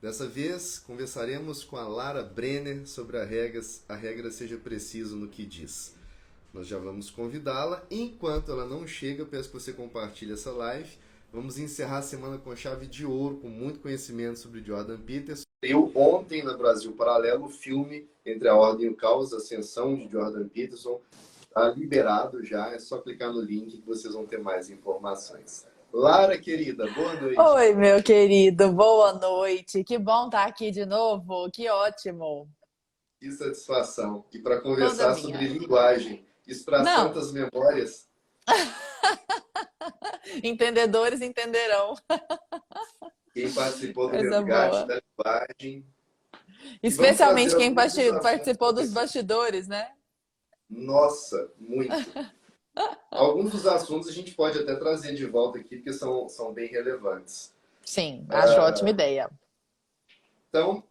Dessa vez, conversaremos com a Lara Brenner sobre a regra seja preciso no que diz. Nós já vamos convidá-la. Enquanto ela não chega, eu peço que você compartilhe essa live. Vamos encerrar a semana com chave de ouro, com muito conhecimento sobre Jordan Peterson. Eu ontem, na Brasil Paralelo, o filme Entre a Ordem e o Caos, Ascensão de Jordan Peterson, está liberado já. É só clicar no link que vocês vão ter mais informações. Lara, querida, boa noite. Oi, meu querido, boa noite. Que bom estar aqui de novo, que ótimo. Que satisfação. E para Toda conversar minha. sobre linguagem, isso para Não, santas memórias. entendedores entenderão. Quem participou do Coisa resgate boa. da linguagem. E vamos Especialmente trazer quem alguns assuntos participou dos desse. bastidores, né? Nossa, muito. Alguns dos assuntos a gente pode até trazer de volta aqui, porque são bem relevantes. Sim, acho ótima ideia. Então,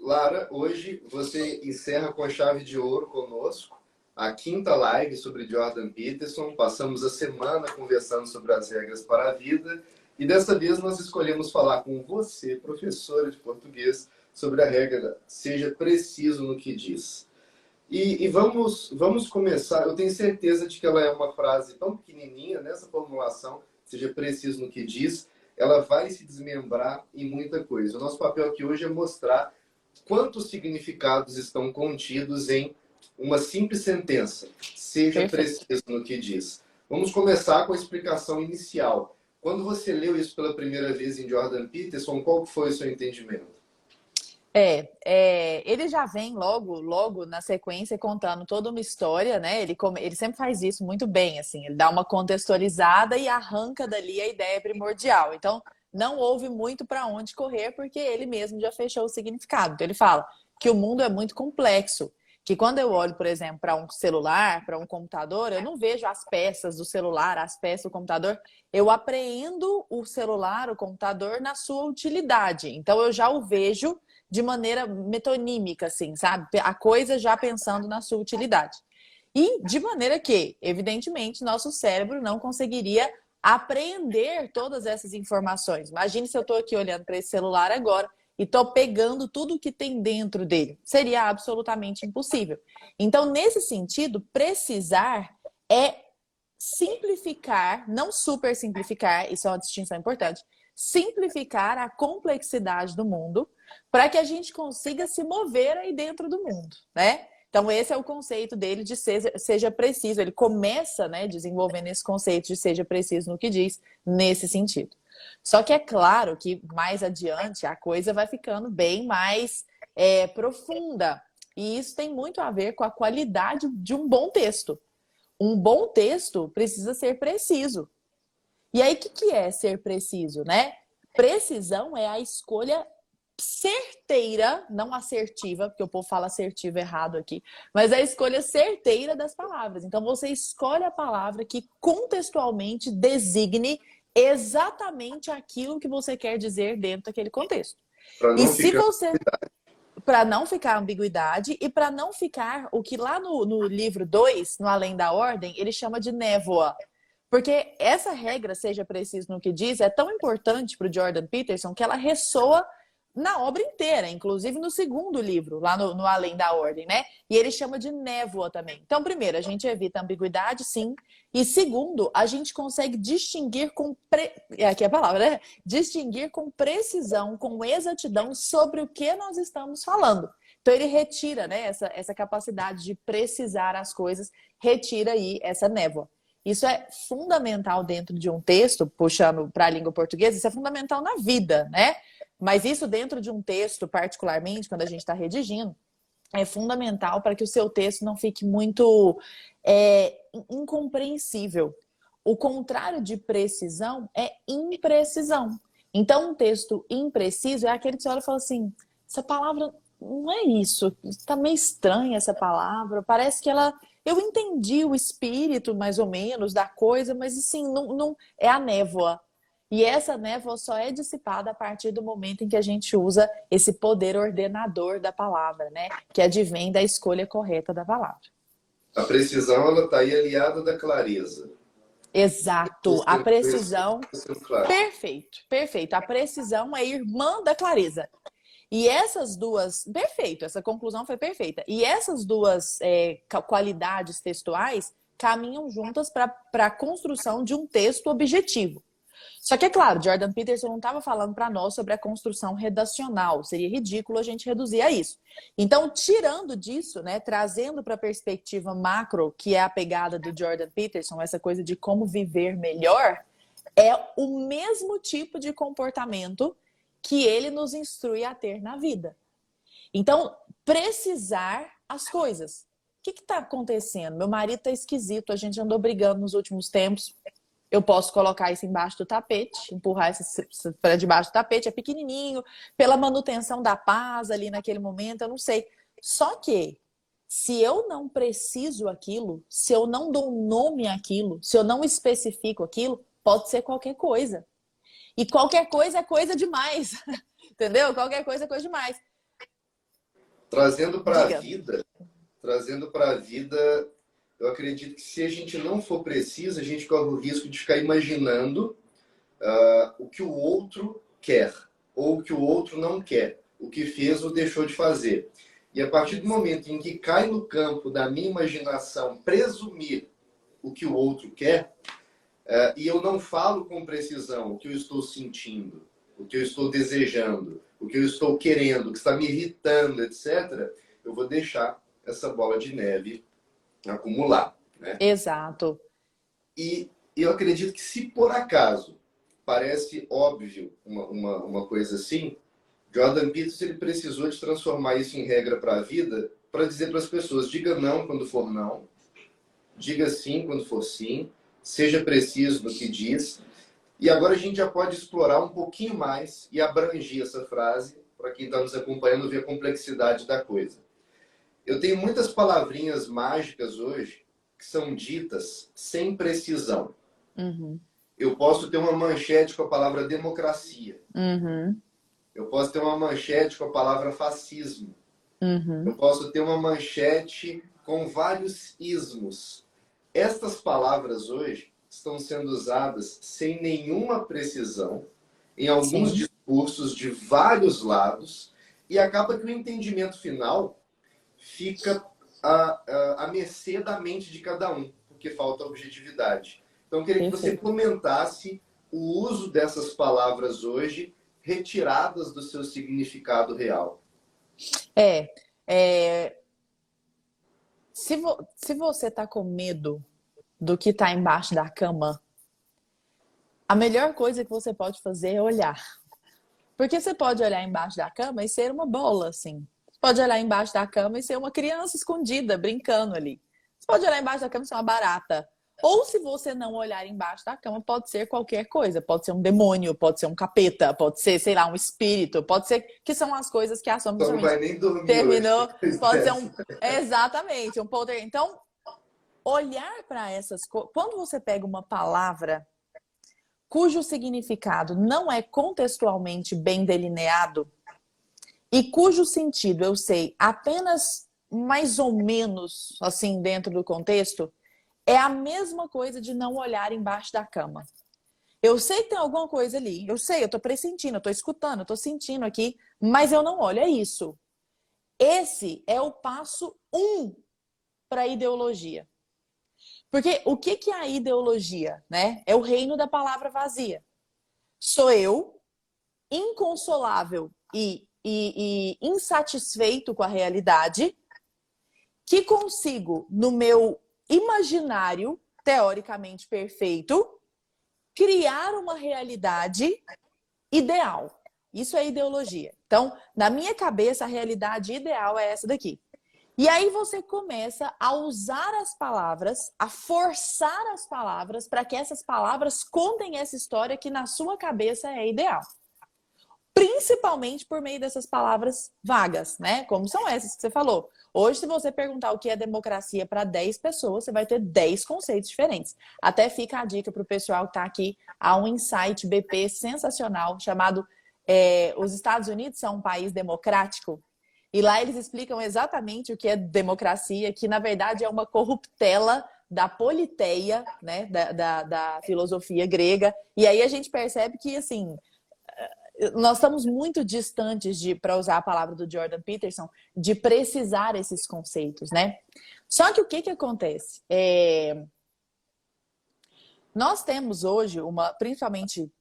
Lara, hoje você encerra com a chave de ouro conosco a quinta live sobre Jordan Peterson. Passamos a semana conversando sobre as regras para a vida e dessa vez nós escolhemos falar com você, professora de português, sobre a regra seja preciso no que diz. E vamos começar. Eu tenho certeza de que ela é uma frase tão pequenininha, nessa formulação, seja preciso no que diz, ela vai se desmembrar em muita coisa. O nosso papel aqui hoje é mostrar quantos significados estão contidos em uma simples sentença, seja Perfeito. preciso no que diz. Vamos começar com a explicação inicial. Quando você leu isso pela primeira vez em Jordan Peterson, qual foi o seu entendimento? Ele já vem logo na sequência contando toda uma história, né? Ele sempre faz isso muito bem, assim, ele dá uma contextualizada e arranca dali a ideia primordial. Então, não houve muito para onde correr, porque ele mesmo já fechou o significado. Então, ele fala que o mundo é muito complexo, que quando eu olho, por exemplo, para um celular, para um computador, eu não vejo as peças do celular, as peças do computador, eu apreendo o celular, o computador, na sua utilidade. Então, eu já o vejo de maneira metonímica, assim, sabe? A coisa já pensando na sua utilidade. E de maneira que, evidentemente, nosso cérebro não conseguiria apreender todas essas informações. Imagine se eu estou aqui olhando para esse celular agora e estou pegando tudo que tem dentro dele. Seria absolutamente impossível. Então, nesse sentido, precisar é simplificar, não super simplificar, isso é uma distinção importante, simplificar a complexidade do mundo para que a gente consiga se mover aí dentro do mundo, né? Então esse é o conceito dele de seja preciso. Ele começa, né, desenvolvendo esse conceito de seja preciso no que diz, nesse sentido. Só que é claro que mais adiante a coisa vai ficando bem mais profunda. E isso tem muito a ver com a qualidade de um bom texto. Um bom texto precisa ser preciso. E aí, o que é ser preciso, né? Precisão é a escolha certeira, não assertiva, porque o povo fala assertivo errado aqui, mas a escolha certeira das palavras. Então, você escolhe a palavra que contextualmente designe exatamente aquilo que você quer dizer dentro daquele contexto. Para E não se ficar... você... Para não ficar ambiguidade e para não ficar o que lá no livro 2, no Além da Ordem, ele chama de névoa. Porque essa regra, seja preciso no que diz, é tão importante para o Jordan Peterson que ela ressoa na obra inteira, inclusive no segundo livro, lá no Além da Ordem, né? E ele chama de névoa também. Então, primeiro, a gente evita a ambiguidade, sim. E segundo, a gente consegue distinguir aqui é a palavra, né? Distinguir com precisão, com exatidão sobre o que nós estamos falando. Então, ele retira, né, essa capacidade de precisar as coisas, retira aí essa névoa. Isso é fundamental dentro de um texto, puxando para a língua portuguesa, isso é fundamental na vida, né? Mas isso dentro de um texto, particularmente, quando a gente está redigindo, é fundamental para que o seu texto não fique muito incompreensível. O contrário de precisão é imprecisão. Então, um texto impreciso é aquele que você olha e fala assim, essa palavra não é isso, está meio estranha essa palavra, parece que ela... Eu entendi o espírito, mais ou menos, da coisa, mas assim, não é a névoa. E essa névoa só é dissipada a partir do momento em que a gente usa esse poder ordenador da palavra, né? Que advém da escolha correta da palavra. A precisão, ela está aí aliada da clareza. Exato. A precisão... Claro. Perfeito, perfeito. A precisão é irmã da clareza. E essas duas, perfeito, essa conclusão foi perfeita. E essas duas qualidades textuais caminham juntas para a construção de um texto objetivo. Só que, é claro, Jordan Peterson não estava falando para nós sobre a construção redacional. Seria ridículo a gente reduzir a isso. Então, tirando disso, né, trazendo para a perspectiva macro, que é a pegada do Jordan Peterson, essa coisa de como viver melhor, é o mesmo tipo de comportamento que ele nos instrui a ter na vida. Então, precisar as coisas. O que está acontecendo? Meu marido está esquisito, a gente andou brigando nos últimos tempos. Eu posso colocar isso embaixo do tapete, empurrar isso para debaixo do tapete, é pequenininho, pela manutenção da paz ali naquele momento, eu não sei. Só que, se eu não preciso aquilo, se eu não dou um nome àquilo, se eu não especifico aquilo, pode ser qualquer coisa. E qualquer coisa é coisa demais, entendeu? Qualquer coisa é coisa demais. Trazendo para a vida, eu acredito que se a gente não for preciso, a gente corre o risco de ficar imaginando o que o outro quer ou o que o outro não quer, o que fez ou deixou de fazer. E a partir do momento em que cai no campo da minha imaginação presumir o que o outro quer, e eu não falo com precisão o que eu estou sentindo, o que eu estou desejando, o que eu estou querendo, o que está me irritando, etc., eu vou deixar essa bola de neve acumular, né? Exato. E eu acredito que se por acaso parece óbvio uma coisa assim, Jordan Peterson ele precisou de transformar isso em regra para a vida, para dizer para as pessoas, diga não quando for não, diga sim quando for sim, seja preciso no que diz. E agora a gente já pode explorar um pouquinho mais e abranger essa frase para quem está nos acompanhando ver a complexidade da coisa. Eu tenho muitas palavrinhas mágicas hoje que são ditas sem precisão. Uhum. Eu posso ter uma manchete com a palavra democracia. Uhum. Eu posso ter uma manchete com a palavra fascismo. Uhum. Eu posso ter uma manchete com vários ismos. Estas palavras hoje estão sendo usadas sem nenhuma precisão em alguns Sim. discursos de vários lados e acaba que o entendimento final fica à mercê da mente de cada um, porque falta objetividade. Então, eu queria que você comentasse o uso dessas palavras hoje retiradas do seu significado real. Se você tá com medo do que tá embaixo da cama, a melhor coisa que você pode fazer é olhar. Porque você pode olhar embaixo da cama e ser uma bola, assim. Você pode olhar embaixo da cama e ser uma criança escondida, brincando ali. Você pode olhar embaixo da cama e ser uma barata. Ou se você não olhar embaixo da cama, pode ser qualquer coisa. Pode ser um demônio, pode ser um capeta, pode ser, sei lá, um espírito. Pode ser que são as coisas que a Sombra Então não vai nem dormir terminou. hoje. Pode ser exatamente, um poltergeist. Então, olhar para essas coisas... Quando você pega uma palavra cujo significado não é contextualmente bem delineado e cujo sentido eu sei apenas mais ou menos assim dentro do contexto, é a mesma coisa de não olhar embaixo da cama. Eu sei que tem alguma coisa ali, eu sei, eu tô pressentindo, eu tô escutando, eu tô sentindo aqui, mas eu não olho, é isso. Esse é o passo 1 para a ideologia. Porque o que é a ideologia, né? É o reino da palavra vazia. Sou eu, inconsolável e insatisfeito com a realidade, que consigo, no meu imaginário, teoricamente perfeito, criar uma realidade ideal. Isso é ideologia. Então, na minha cabeça, a realidade ideal é essa daqui. E aí você começa a usar as palavras, a forçar as palavras para que essas palavras contem essa história que na sua cabeça é ideal. Principalmente por meio dessas palavras vagas, né? Como são essas que você falou. Hoje, se você perguntar o que é democracia para 10 pessoas, você vai ter 10 conceitos diferentes. Até fica a dica para o pessoal que está aqui. Há um insight BP sensacional chamado Os Estados Unidos são um país democrático. E lá eles explicam exatamente o que é democracia, que na verdade é uma corruptela da politeia, né, da filosofia grega. E aí a gente percebe que, assim, nós estamos muito distantes de, para usar a palavra do Jordan Peterson, de precisar esses conceitos, né? Só que o que acontece? Nós temos hoje principalmente,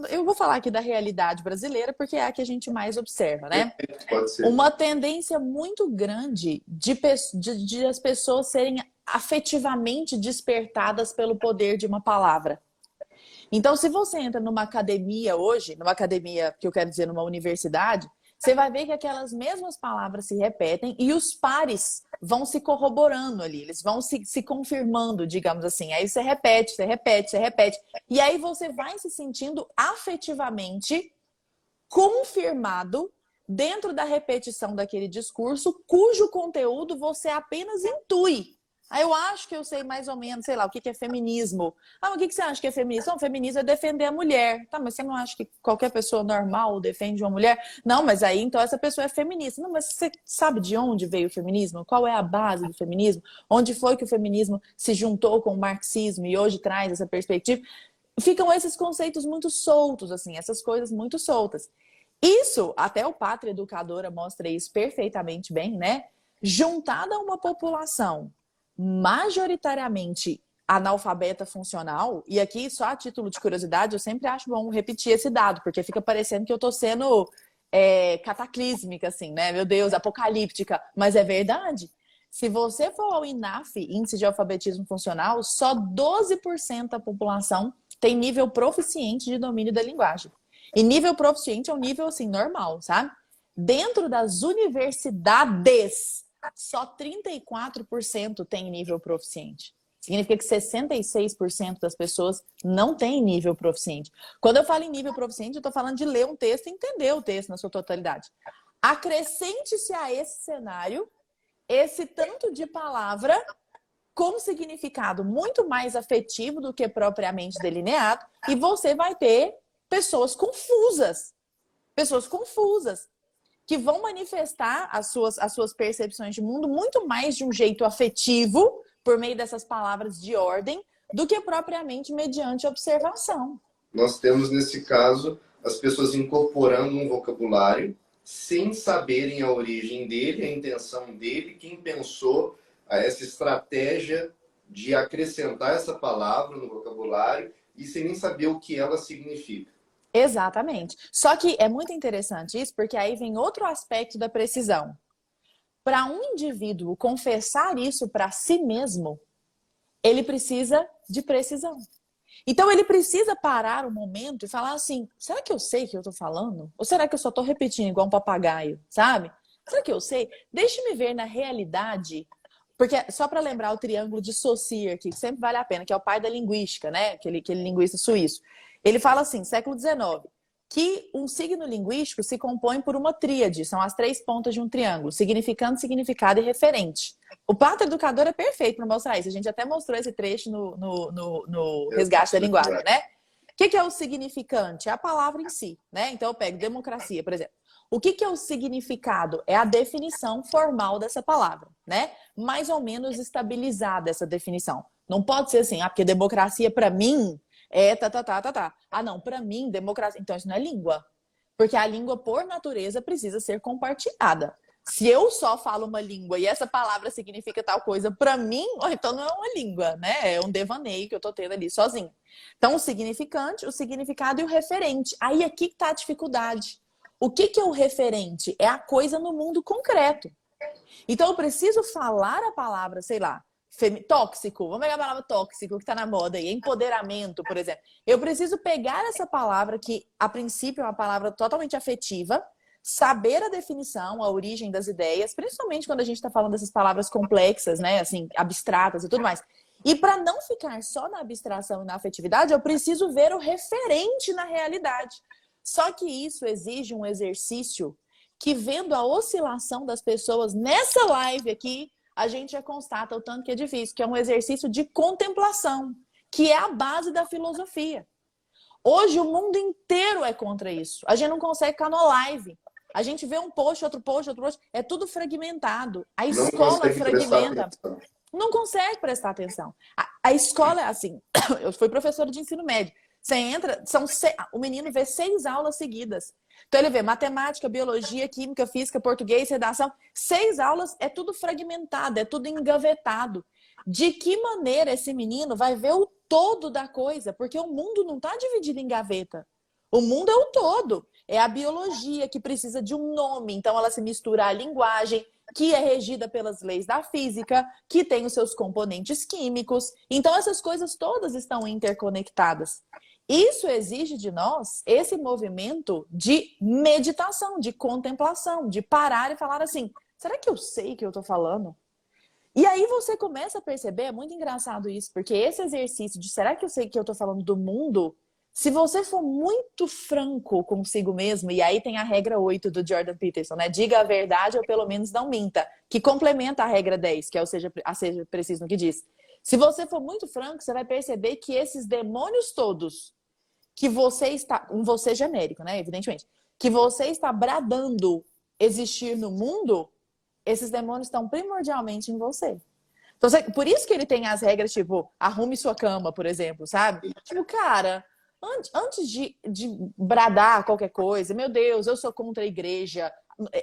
eu vou falar aqui da realidade brasileira, porque é a que a gente mais observa, né? Pode ser. Uma tendência muito grande de as pessoas serem afetivamente despertadas pelo poder de uma palavra. Então, se você entra numa academia hoje, numa academia, que eu quero dizer, numa universidade, você vai ver que aquelas mesmas palavras se repetem e os pares vão se corroborando ali, eles vão se confirmando, digamos assim. Aí você repete, você repete, você repete. E aí você vai se sentindo afetivamente confirmado dentro da repetição daquele discurso, cujo conteúdo você apenas intui. Aí eu acho que eu sei mais ou menos, sei lá, o que é feminismo. Ah, mas o que você acha que é feminismo? Não, feminismo é defender a mulher. Tá, mas você não acha que qualquer pessoa normal defende uma mulher? Não, mas aí então essa pessoa é feminista. Não, mas você sabe de onde veio o feminismo? Qual é a base do feminismo? Onde foi que o feminismo se juntou com o marxismo e hoje traz essa perspectiva? Ficam esses conceitos muito soltos, assim, essas coisas muito soltas. Isso, até o Pátria Educadora mostra isso perfeitamente bem, né? Juntada a uma população majoritariamente analfabeta funcional, e aqui só a título de curiosidade, eu sempre acho bom repetir esse dado, porque fica parecendo que eu tô sendo cataclísmica, assim, né? Meu Deus, apocalíptica, mas é verdade. Se você for ao INAF, Índice de Alfabetismo Funcional, só 12% da população tem nível proficiente de domínio da linguagem. E nível proficiente é um nível, assim, normal, sabe? Dentro das universidades, só 34% tem nível proficiente. Significa que 66% das pessoas não têm nível proficiente. Quando eu falo em nível proficiente, eu estou falando de ler um texto e entender o texto na sua totalidade. Acrescente-se a esse cenário esse tanto de palavra com significado muito mais afetivo do que propriamente delineado, e você vai ter pessoas confusas. Pessoas confusas que vão manifestar as suas percepções de mundo muito mais de um jeito afetivo, por meio dessas palavras de ordem, do que propriamente mediante observação. Nós temos, nesse caso, as pessoas incorporando um vocabulário sem saberem a origem dele, a intenção dele, quem pensou essa estratégia de acrescentar essa palavra no vocabulário e sem nem saber o que ela significa. Exatamente. Só que é muito interessante isso, porque aí vem outro aspecto da precisão. Para um indivíduo confessar isso para si mesmo, ele precisa de precisão. Então ele precisa parar um momento e falar assim, será que eu sei o que eu estou falando? Ou será que eu só estou repetindo igual um papagaio, sabe? Será que eu sei? Deixe-me ver na realidade, porque só para lembrar o triângulo de Saussure aqui, que sempre vale a pena, que é o pai da linguística, né? Aquele linguista suíço. Ele fala assim, século XIX, que um signo linguístico se compõe por uma tríade, são as 3 pontas de um triângulo, significando, significado e referente. O Pátria Educador é perfeito para mostrar isso. A gente até mostrou esse trecho no Resgate da Linguagem, né? O que é o significante? É a palavra em si, né? Então eu pego democracia, por exemplo. O que é o significado? É a definição formal dessa palavra, né? Mais ou menos estabilizada essa definição. Não pode ser assim, porque democracia para mim tá. Ah, não, para mim, democracia... Então, isso não é língua. Porque a língua, por natureza, precisa ser compartilhada. Se eu só falo uma língua e essa palavra significa tal coisa para mim, então não é uma língua, né? É um devaneio que eu tô tendo ali sozinho. Então, o significante, o significado e o referente. Aí, aqui que tá a dificuldade. O que é o referente? É a coisa no mundo concreto. Então, eu preciso falar a palavra, sei lá, tóxico, vamos pegar a palavra tóxico que está na moda aí, empoderamento, por exemplo. Eu preciso pegar essa palavra que, a princípio, é uma palavra totalmente afetiva, saber a definição, a origem das ideias, principalmente quando a gente está falando dessas palavras complexas, né, assim, abstratas e tudo mais. E para não ficar só na abstração e na afetividade, eu preciso ver o referente na realidade. Só que isso exige um exercício que, vendo a oscilação das pessoas nessa live aqui, a gente já constata o tanto que é difícil, que é um exercício de contemplação, que é a base da filosofia. Hoje o mundo inteiro é contra isso. A gente não consegue ficar no live. A gente vê um post, outro post, é tudo fragmentado. A escola fragmenta. Não consegue prestar atenção. A escola é assim. Eu fui professora de ensino médio. Você entra, o menino vê 6 aulas seguidas. Então ele vê matemática, biologia, química, física, português, redação. 6 aulas é tudo fragmentado, é tudo engavetado. De que maneira esse menino vai ver o todo da coisa? Porque o mundo não está dividido em gaveta. O mundo é o todo. É a biologia que precisa de um nome. Então ela se mistura à linguagem, que é regida pelas leis da física, que tem os seus componentes químicos. Então essas coisas todas estão interconectadas. Isso exige de nós esse movimento de meditação, de contemplação, de parar e falar assim, será que eu sei o que eu estou falando? E aí você começa a perceber, é muito engraçado isso, porque esse exercício de será que eu sei que eu estou falando do mundo, se você for muito franco consigo mesmo, e aí tem a regra 8 do Jordan Peterson, né? Diga a verdade ou pelo menos não minta, que complementa a regra 10, que é o seja preciso no que diz. Se você for muito franco, você vai perceber que esses demônios todos que você está, um você genérico, né? Evidentemente, que você está bradando existir no mundo, esses demônios estão primordialmente em você. Então, por isso que ele tem as regras, tipo, arrume sua cama, por exemplo, sabe? Tipo, cara, antes de bradar qualquer coisa, meu Deus, eu sou contra a igreja.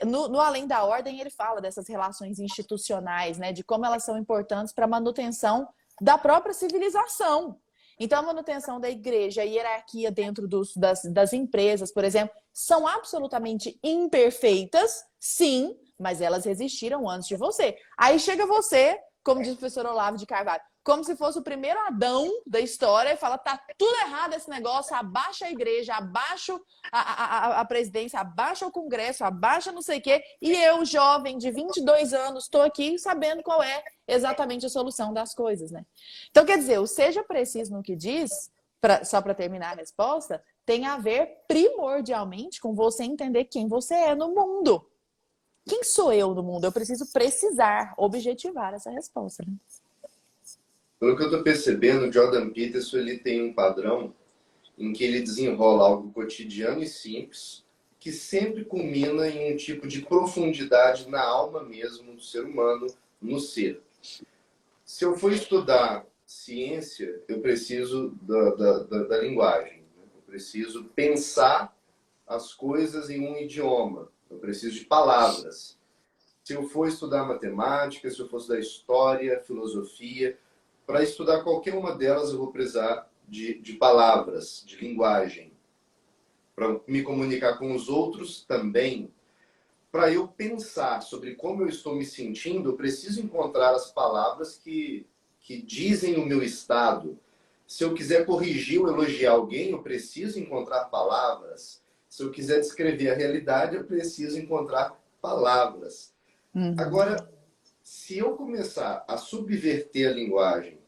No Além da Ordem, ele fala dessas relações institucionais, né? De como elas são importantes para a manutenção da própria civilização. Então, a manutenção da igreja, a hierarquia dentro das empresas, por exemplo, são absolutamente imperfeitas, sim, mas elas resistiram antes de você. Aí chega você, como diz o professor Olavo de Carvalho, como se fosse o primeiro Adão da história e fala, tá tudo errado esse negócio, abaixa a igreja, abaixa a presidência, abaixa o Congresso, abaixa não sei o quê, e eu, jovem de 22 anos, estou aqui sabendo qual é exatamente a solução das coisas, né? Então, quer dizer, o seja preciso no que diz, só para terminar a resposta, tem a ver primordialmente com você entender quem você é no mundo. Quem sou eu no mundo? Eu preciso precisar, objetivar essa resposta, né? Pelo que eu estou percebendo, o Jordan Peterson ele tem um padrão em que ele desenrola algo cotidiano e simples, que sempre culmina em um tipo de profundidade na alma mesmo do ser humano, no ser. Se eu for estudar ciência, eu preciso da linguagem. Eu preciso pensar as coisas em um idioma. Eu preciso de palavras. Se eu for estudar matemática, se eu for estudar história, filosofia, para estudar qualquer uma delas eu vou precisar de palavras, de linguagem. Para me comunicar com os outros também. Para eu pensar sobre como eu estou me sentindo, eu preciso encontrar as palavras que dizem o meu estado. Se eu quiser corrigir ou elogiar alguém, eu preciso encontrar palavras. Se eu quiser descrever a realidade, eu preciso encontrar palavras. Agora, se eu começar a subverter a linguagem,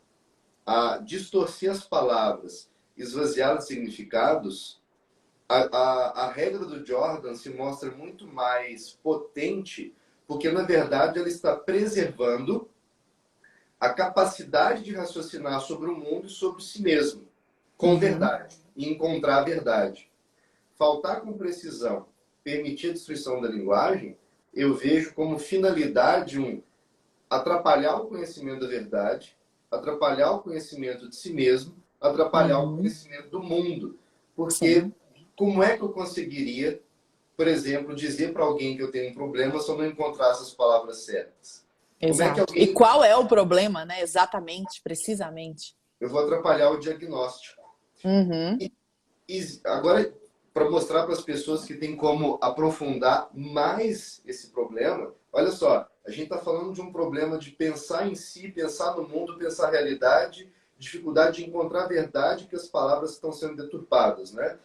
a distorcer as palavras, esvaziar os significados, a regra do Jordan se mostra muito mais potente, porque, na verdade, ela está preservando a capacidade de raciocinar sobre o mundo e sobre si mesmo, com verdade, e encontrar a verdade. Faltar com precisão, permitir a destruição da linguagem, eu vejo como finalidade atrapalhar o conhecimento da verdade, atrapalhar o conhecimento de si mesmo, atrapalhar o conhecimento do mundo. Porque como é que eu conseguiria, por exemplo, dizer para alguém que eu tenho um problema se eu não encontrasse as palavras certas? Exato. Como é que alguém... E qual é o problema, né? Exatamente, precisamente. Eu vou atrapalhar o diagnóstico. E agora, para mostrar para as pessoas que tem como aprofundar mais esse problema, olha só, a gente está falando de um problema de pensar em si, pensar no mundo, pensar a realidade, dificuldade de encontrar a verdade, que as palavras estão sendo deturpadas, né?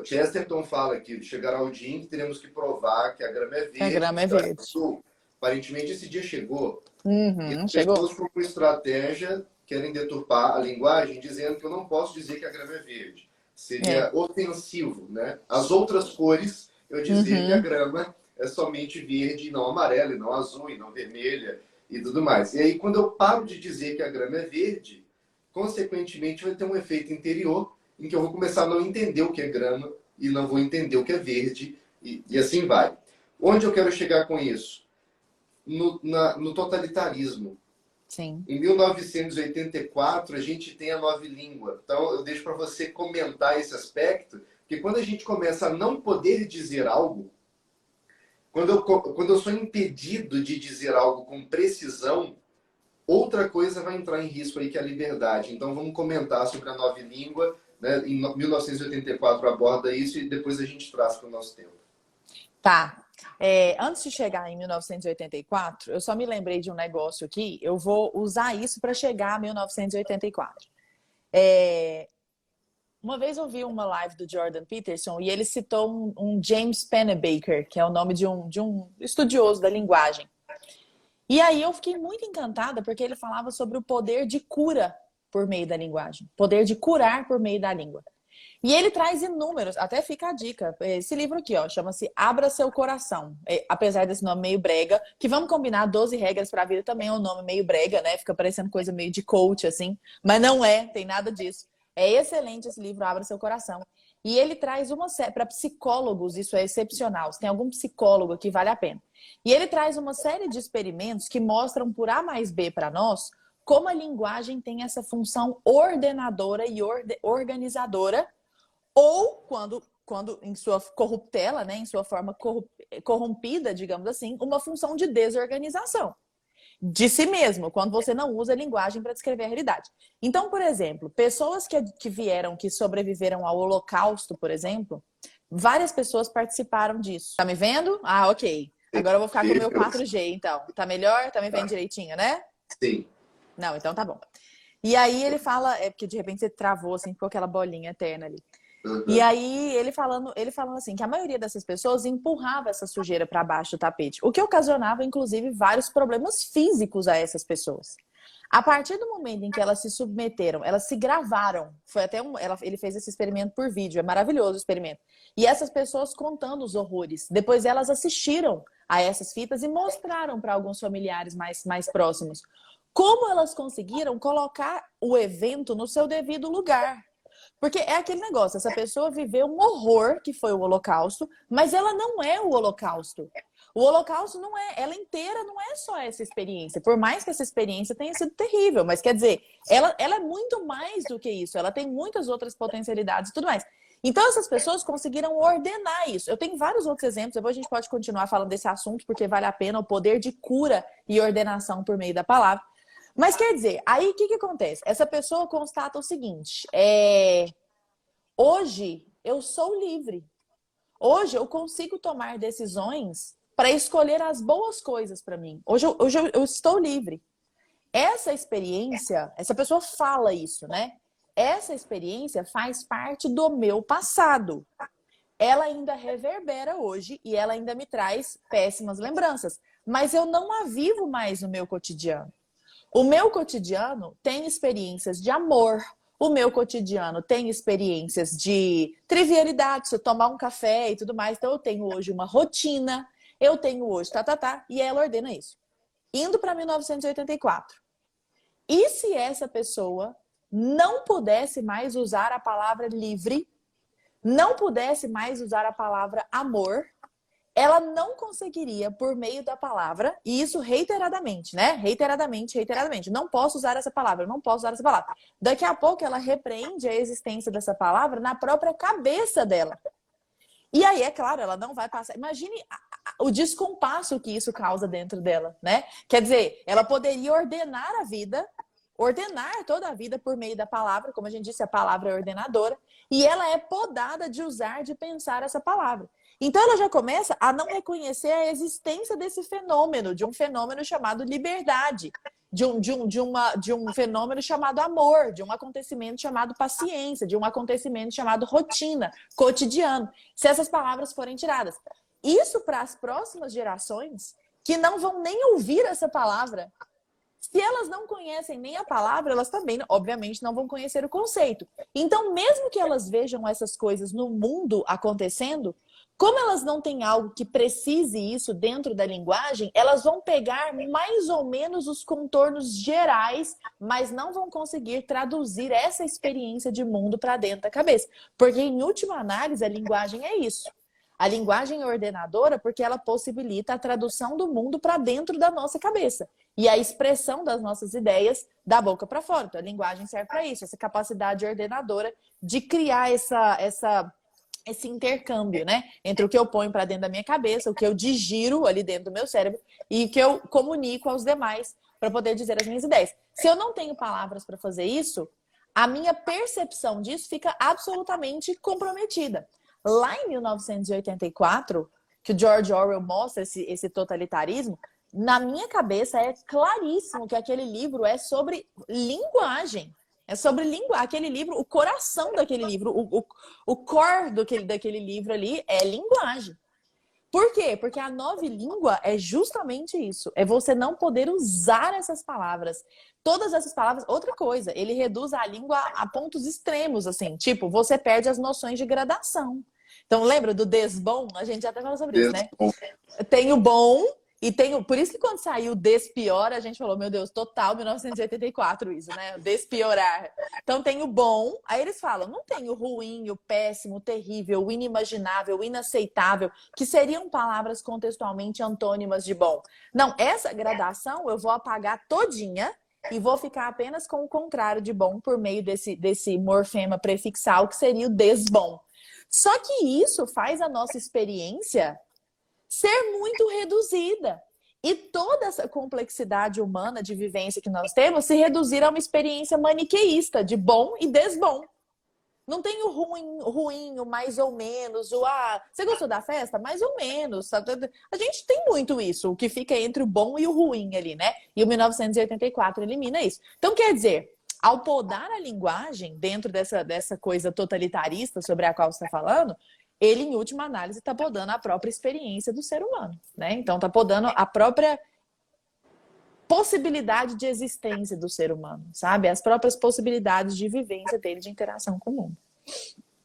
Chesterton fala que chegará o dia em que teremos que provar que a grama é verde. A grama é verde. Aparentemente esse dia chegou. E as chegou. pessoas, por estratégia, querem deturpar a linguagem, dizendo que eu não posso dizer que a grama é verde. Seria ofensivo, né? As outras cores, eu dizer que a grama é somente verde e não amarela, e não azul, e não vermelha, e tudo mais. E aí, quando eu paro de dizer que a grama é verde, consequentemente vai ter um efeito interior em que eu vou começar a não entender o que é grama e não vou entender o que é verde, e assim vai. Onde eu quero chegar com isso? No totalitarismo. Sim. Em 1984, a gente tem a nova língua. Então, eu deixo para você comentar esse aspecto, Porque quando a gente começa a não poder dizer algo, quando eu sou impedido de dizer algo com precisão, outra coisa vai entrar em risco aí, que é a liberdade. Então vamos comentar sobre a nova língua, né? Em 1984 aborda isso e depois a gente traz para o nosso tempo. Tá. Antes de chegar em 1984, eu só me lembrei de um negócio aqui, eu vou usar isso para chegar a 1984. Uma vez eu vi uma live do Jordan Peterson e ele citou um James Pennebaker, que é o nome de um estudioso da linguagem. E aí eu fiquei muito encantada porque ele falava sobre o poder de cura por meio da linguagem, poder de curar por meio da língua. E ele traz inúmeros, até fica a dica, esse livro aqui, ó, chama-se Abra Seu Coração. Apesar desse nome meio brega, que vamos combinar, 12 regras para a vida também é um nome meio brega, né? Fica parecendo coisa meio de coach, assim, mas não é, tem nada disso. É excelente esse livro, Abra Seu Coração. E ele traz uma série, para psicólogos, isso é excepcional. Se tem algum psicólogo aqui, vale a pena. E ele traz uma série de experimentos que mostram por A mais B para nós como a linguagem tem essa função ordenadora e organizadora, ou quando em sua corruptela, né, em sua forma corrompida, digamos assim, uma função de desorganização de si mesmo, quando você não usa a linguagem para descrever a realidade. Então, por exemplo, pessoas que sobreviveram ao Holocausto, por exemplo, várias pessoas participaram disso. Tá me vendo? Ah, ok. Agora eu vou ficar com o meu 4G, então. Tá melhor? Tá me vendo direitinho, né? Sim. Não, então tá bom. E aí ele fala, porque de repente você travou, assim, ficou aquela bolinha eterna ali. Uhum. E aí ele falando assim, que a maioria dessas pessoas empurrava essa sujeira para baixo do tapete, o que ocasionava, inclusive, vários problemas físicos a essas pessoas. A partir do momento em que elas se submeteram, elas se gravaram, ele fez esse experimento por vídeo, é maravilhoso o experimento. E essas pessoas contando os horrores. Depois elas assistiram a essas fitas e mostraram para alguns familiares mais próximos como elas conseguiram colocar o evento no seu devido lugar. Porque é aquele negócio, essa pessoa viveu um horror que foi o Holocausto, mas ela não é o Holocausto. O Holocausto não é, ela inteira não é só essa experiência. Por mais que essa experiência tenha sido terrível, mas quer dizer, ela é muito mais do que isso. Ela tem muitas outras potencialidades e tudo mais. Então essas pessoas conseguiram ordenar isso. Eu tenho vários outros exemplos, depois a gente pode continuar falando desse assunto, porque vale a pena o poder de cura e ordenação por meio da palavra. Mas quer dizer, aí o que acontece? Essa pessoa constata o seguinte, hoje eu sou livre. Hoje eu consigo tomar decisões para escolher as boas coisas para mim. Hoje eu estou livre. Essa experiência, essa pessoa fala isso, né? Essa experiência faz parte do meu passado. Ela ainda reverbera hoje e ela ainda me traz péssimas lembranças. Mas eu não a vivo mais no meu cotidiano. O meu cotidiano tem experiências de amor. O meu cotidiano tem experiências de trivialidade, se eu tomar um café e tudo mais. Então eu tenho hoje uma rotina, eu tenho hoje e ela ordena isso. Indo para 1984. E se essa pessoa não pudesse mais usar a palavra livre, não pudesse mais usar a palavra amor, ela não conseguiria, por meio da palavra, e isso reiteradamente, né? Reiteradamente. Não posso usar essa palavra, não posso usar essa palavra. Daqui a pouco ela repreende a existência dessa palavra na própria cabeça dela. E aí, é claro, ela não vai passar. Imagine o descompasso que isso causa dentro dela, né? Quer dizer, ela poderia ordenar a vida, ordenar toda a vida por meio da palavra, como a gente disse, a palavra é ordenadora, e ela é podada de usar, de pensar essa palavra. Então ela já começa a não reconhecer a existência desse fenômeno, de um fenômeno chamado liberdade, de um fenômeno chamado amor, de um acontecimento chamado paciência, de um acontecimento chamado rotina, cotidiano, se essas palavras forem tiradas. Isso para as próximas gerações que não vão nem ouvir essa palavra. Se elas não conhecem nem a palavra, elas também, obviamente, não vão conhecer o conceito. Então, mesmo que elas vejam essas coisas no mundo acontecendo, como elas não têm algo que precise isso dentro da linguagem, elas vão pegar mais ou menos os contornos gerais, mas não vão conseguir traduzir essa experiência de mundo para dentro da cabeça. Porque, em última análise, a linguagem é isso. A linguagem é ordenadora porque ela possibilita a tradução do mundo para dentro da nossa cabeça. E a expressão das nossas ideias da boca para fora. Então, a linguagem serve para isso, essa capacidade ordenadora de criar essa esse intercâmbio, né? Entre o que eu ponho para dentro da minha cabeça, o que eu digiro ali dentro do meu cérebro e o que eu comunico aos demais para poder dizer as minhas ideias. Se eu não tenho palavras para fazer isso, a minha percepção disso fica absolutamente comprometida. Lá em 1984, que o George Orwell mostra esse totalitarismo, na minha cabeça é claríssimo que aquele livro é sobre linguagem. É sobre aquele livro, o coração daquele livro, o core daquele livro ali é linguagem. Por quê? Porque a nova língua é justamente isso. É você não poder usar essas palavras. Todas essas palavras. Outra coisa, ele reduz a língua a pontos extremos, assim. Tipo, você perde as noções de gradação. Então, lembra do desbom? A gente já até falou sobre isso, né? Tem o bom e tem o... Por isso que quando saiu o despior, a gente falou, meu Deus, total 1984 isso, né? Despiorar. Então tem o bom, aí eles falam, não tem o ruim, o péssimo, o terrível, o inimaginável, o inaceitável, que seriam palavras contextualmente antônimas de bom. Não, essa gradação eu vou apagar todinha e vou ficar apenas com o contrário de bom por meio desse morfema prefixal, que seria o desbom. Só que isso faz a nossa experiência ser muito reduzida. E toda essa complexidade humana de vivência que nós temos se reduzir a uma experiência maniqueísta de bom e desbom. Não tem o ruim, o mais ou menos, o você gostou da festa? Mais ou menos. A gente tem muito isso, o que fica entre o bom e o ruim ali, né? E o 1984 elimina isso. Então, quer dizer, ao podar a linguagem dentro dessa coisa totalitarista sobre a qual você está falando, ele, em última análise, está podando a própria experiência do ser humano, né? Então, está podando a própria possibilidade de existência do ser humano, sabe? As próprias possibilidades de vivência dele, de interação com o mundo.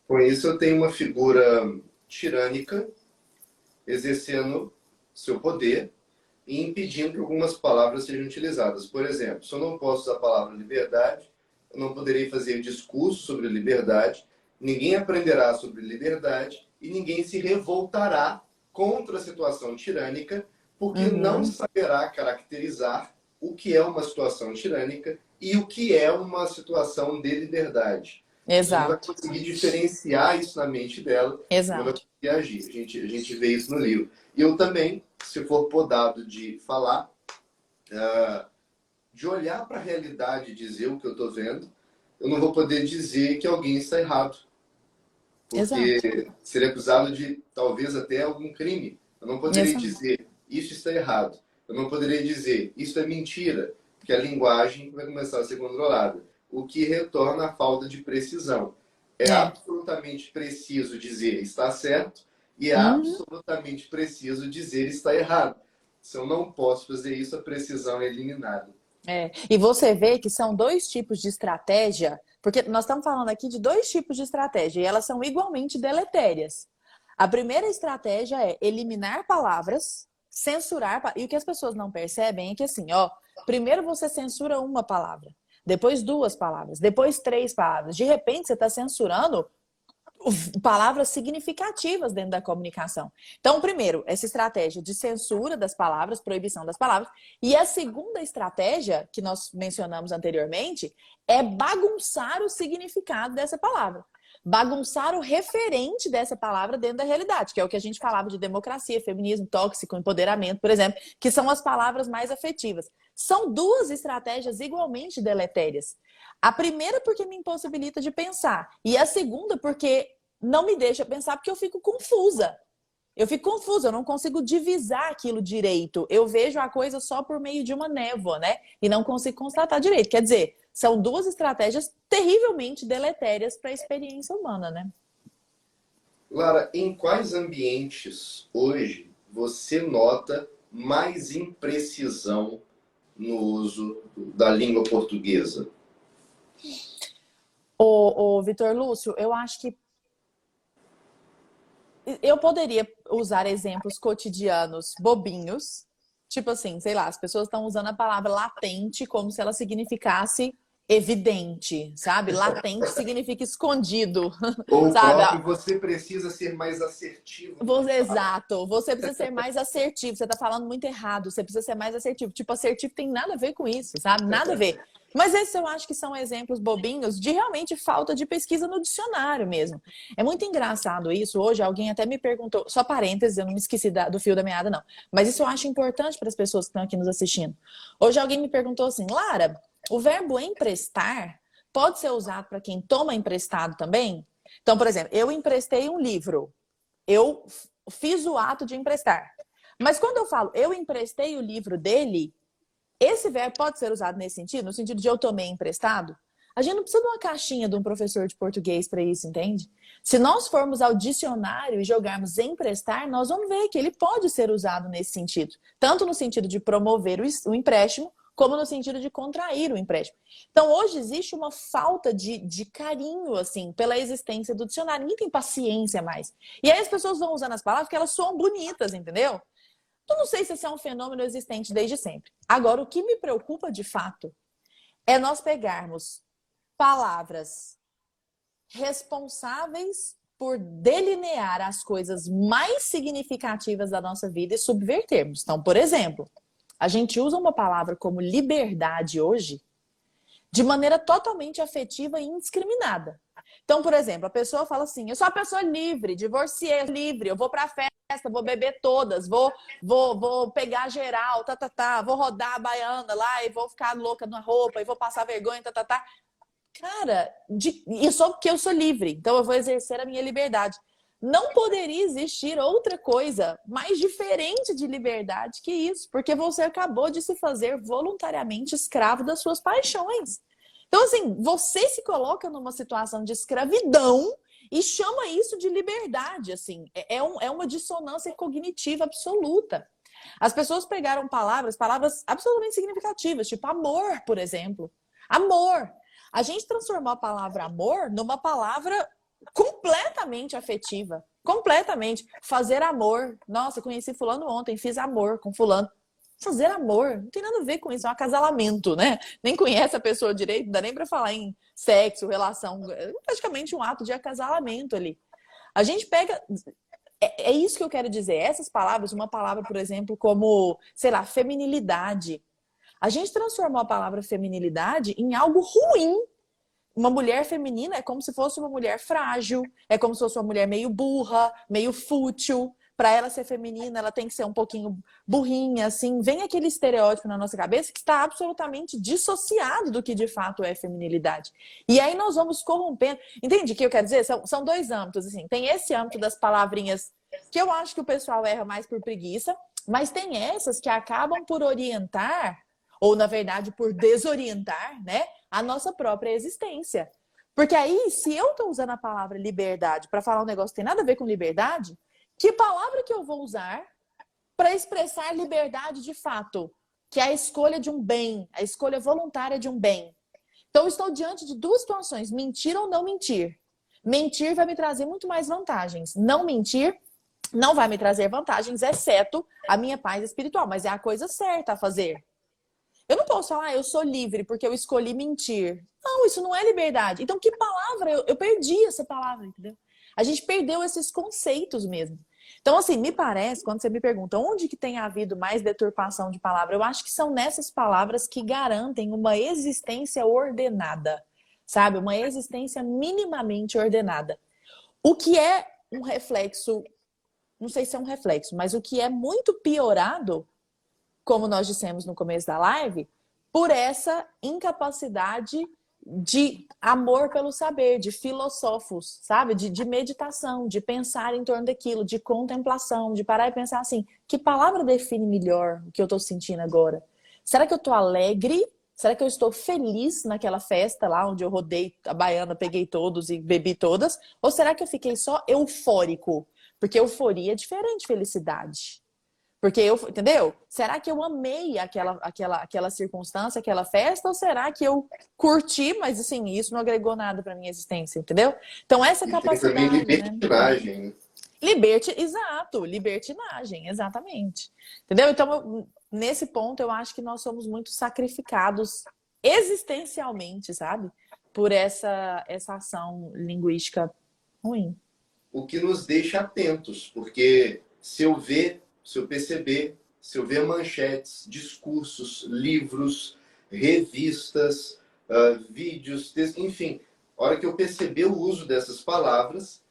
Com isso, eu tenho uma figura tirânica exercendo seu poder e impedindo que algumas palavras sejam utilizadas. Por exemplo, se eu não posso usar a palavra liberdade, eu não poderei fazer discurso sobre liberdade, ninguém aprenderá sobre liberdade e ninguém se revoltará contra a situação tirânica, porque não saberá caracterizar o que é uma situação tirânica e o que é uma situação de liberdade. Exato. Não vai conseguir diferenciar isso na mente dela. Exato. Não vai conseguir agir. A gente vê isso no livro. E eu também, se for podado de falar, de olhar para a realidade e dizer o que eu estou vendo, eu não vou poder dizer que alguém está errado. Porque Exato. seria acusado de talvez até algum crime. Eu não poderia dizer, isso está errado. Eu não poderia dizer, isso é mentira. Porque a linguagem vai começar a ser controlada. O que retorna à falta de precisão. É absolutamente preciso dizer está certo e é absolutamente preciso dizer está errado. Se eu não posso fazer isso, a precisão é eliminada. E você vê que são dois tipos de estratégia, porque nós estamos falando aqui de dois tipos de estratégia e elas são igualmente deletérias. A primeira estratégia é eliminar palavras, censurar, e o que as pessoas não percebem é que assim, primeiro você censura uma palavra, depois duas palavras, depois três palavras. De repente você está censurando palavras significativas dentro da comunicação. Então, primeiro, essa estratégia de censura das palavras, proibição das palavras. E a segunda estratégia, que nós mencionamos anteriormente, é bagunçar o significado dessa palavra. Bagunçar o referente dessa palavra dentro da realidade, que é o que a gente falava de democracia, feminismo, tóxico, empoderamento, por exemplo, que são as palavras mais afetivas. São duas estratégias igualmente deletérias. A primeira porque me impossibilita de pensar. E a segunda porque não me deixa pensar porque eu fico confusa. Eu não consigo divisar aquilo direito. Eu vejo a coisa só por meio de uma névoa, né? E não consigo constatar direito. Quer dizer, são duas estratégias terrivelmente deletérias para a experiência humana, né? Lara, em quais ambientes hoje você nota mais imprecisão no uso da língua portuguesa? Ô, Vitor Lúcio, eu acho que eu poderia usar exemplos cotidianos bobinhos, tipo assim, sei lá, as pessoas estão usando a palavra latente como se ela significasse evidente, sabe? Latente significa escondido, Ou o sabe? próprio você precisa ser mais assertivo. Exato, você precisa ser mais assertivo. Você tá falando muito errado, você precisa ser mais assertivo. Tipo, assertivo tem nada a ver com isso, sabe? Nada a ver. Mas esses eu acho que são exemplos bobinhos de realmente falta de pesquisa no dicionário mesmo. É muito engraçado isso. Hoje alguém até me perguntou, só parênteses, eu não me esqueci do fio da meada, não. Mas isso eu acho importante para as pessoas que estão aqui nos assistindo. Hoje alguém me perguntou assim, Lara, o verbo emprestar pode ser usado para quem toma emprestado também? Então, por exemplo, eu emprestei um livro. Eu fiz o ato de emprestar. Mas quando eu falo eu emprestei o livro dele, esse verbo pode ser usado nesse sentido, no sentido de eu tomei emprestado. A gente não precisa de uma caixinha de um professor de português para isso, entende? Se nós formos ao dicionário e jogarmos emprestar, nós vamos ver que ele pode ser usado nesse sentido. Tanto no sentido de promover o empréstimo, como no sentido de contrair o empréstimo. Então, hoje existe uma falta de carinho, assim, pela existência do dicionário. Ninguém tem paciência mais. E aí as pessoas vão usando as palavras porque elas soam bonitas, entendeu? Eu não sei se esse é um fenômeno existente desde sempre. Agora, o que me preocupa de fato é nós pegarmos palavras responsáveis por delinear as coisas mais significativas da nossa vida e subvertermos. Então, por exemplo, a gente usa uma palavra como liberdade hoje de maneira totalmente afetiva e indiscriminada. Então, por exemplo, a pessoa fala assim, eu sou uma pessoa livre, divorciei, livre, eu vou pra festa, vou beber todas, vou pegar geral, vou rodar a baiana lá e vou ficar louca na roupa e vou passar vergonha, Cara, só porque eu sou livre, então eu vou exercer a minha liberdade. Não poderia existir outra coisa mais diferente de liberdade que isso, porque você acabou de se fazer voluntariamente escravo das suas paixões. Então, assim, você se coloca numa situação de escravidão e chama isso de liberdade, assim. É uma dissonância cognitiva absoluta. As pessoas pegaram palavras absolutamente significativas, tipo amor, por exemplo. Amor. A gente transformou a palavra amor numa palavra completamente afetiva. Completamente. Fazer amor. Nossa, conheci fulano ontem, fiz amor com fulano. Fazer amor não tem nada a ver com isso, é um acasalamento, né? Nem conhece a pessoa direito, não dá nem pra falar em sexo, relação. É praticamente um ato de acasalamento ali. A gente pega. É isso que eu quero dizer. Essas palavras, uma palavra, por exemplo, como, sei lá, feminilidade. A gente transformou a palavra feminilidade em algo ruim. Uma mulher feminina é como se fosse uma mulher frágil, é como se fosse uma mulher meio burra, meio fútil. Para ela ser feminina, ela tem que ser um pouquinho burrinha, assim. Vem aquele estereótipo na nossa cabeça que está absolutamente dissociado do que de fato é feminilidade. E aí nós vamos corrompendo. Entende o que eu quero dizer? São dois âmbitos, assim. Tem esse âmbito das palavrinhas que eu acho que o pessoal erra mais por preguiça, mas tem essas que acabam por orientar, ou na verdade por desorientar, né, a nossa própria existência. Porque aí, se eu estou usando a palavra liberdade para falar um negócio que tem nada a ver com liberdade, que palavra que eu vou usar para expressar liberdade de fato? Que é a escolha de um bem, a escolha voluntária de um bem. Então, eu estou diante de duas situações, mentir ou não mentir. Mentir vai me trazer muito mais vantagens. Não mentir não vai me trazer vantagens, exceto a minha paz espiritual, mas é a coisa certa a fazer. Eu não posso falar, eu sou livre porque eu escolhi mentir. Não, isso não é liberdade. Então, que palavra? Eu perdi essa palavra, entendeu? A gente perdeu esses conceitos mesmo. Então, assim, me parece, quando você me pergunta onde que tem havido mais deturpação de palavra, eu acho que são nessas palavras que garantem uma existência ordenada, sabe? Uma existência minimamente ordenada. O que é um reflexo, não sei se é um reflexo, mas o que é muito piorado, como nós dissemos no começo da live, por essa incapacidade de amor pelo saber, de filósofos, sabe? De meditação, de pensar em torno daquilo, de contemplação, de parar e pensar assim, que palavra define melhor o que eu estou sentindo agora? Será que eu estou alegre? Será que eu estou feliz naquela festa lá onde eu rodei a baiana, peguei todos e bebi todas? Ou será que eu fiquei só eufórico? Porque euforia é diferente de felicidade. Porque eu, entendeu? Será que eu amei aquela circunstância, aquela festa? Ou será que eu curti, mas assim, isso não agregou nada para minha existência, entendeu? Então, essa E tem também capacidade, libertinagem, né? Exato, libertinagem, exatamente. Entendeu? Então, nesse ponto, eu acho que nós somos muito sacrificados existencialmente, sabe? Por essa ação linguística ruim. O que nos deixa atentos, porque se eu perceber, se eu ver manchetes, discursos, livros, revistas, vídeos, enfim, a hora que eu perceber o uso dessas palavras,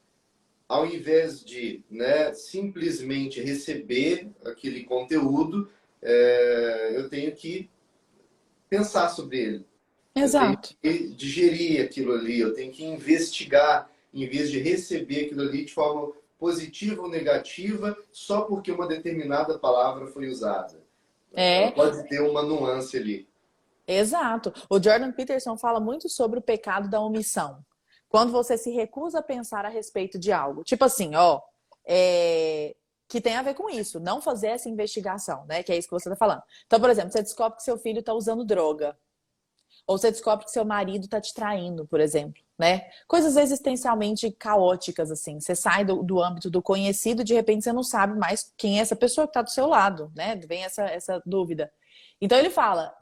ao invés de, né, simplesmente receber aquele conteúdo, eu tenho que pensar sobre ele. Eu tenho Exato. que digerir aquilo ali, eu tenho que investigar, em vez de receber aquilo ali de forma positiva ou negativa, só porque uma determinada palavra foi usada. Ela É, pode ter uma nuance ali. exato. O Jordan Peterson fala muito sobre o pecado da omissão. Quando você se recusa a pensar a respeito de algo. Tipo assim, ó, que tem a ver com isso, não fazer essa investigação, né? Que é isso que você está falando. Então, por exemplo, você descobre que seu filho está usando droga. Ou você descobre que seu marido está te traindo, por exemplo, né? Coisas existencialmente caóticas, assim. Você sai do âmbito do conhecido, de repente você não sabe mais quem é essa pessoa que está do seu lado, né? Vem essa dúvida. Então ele fala,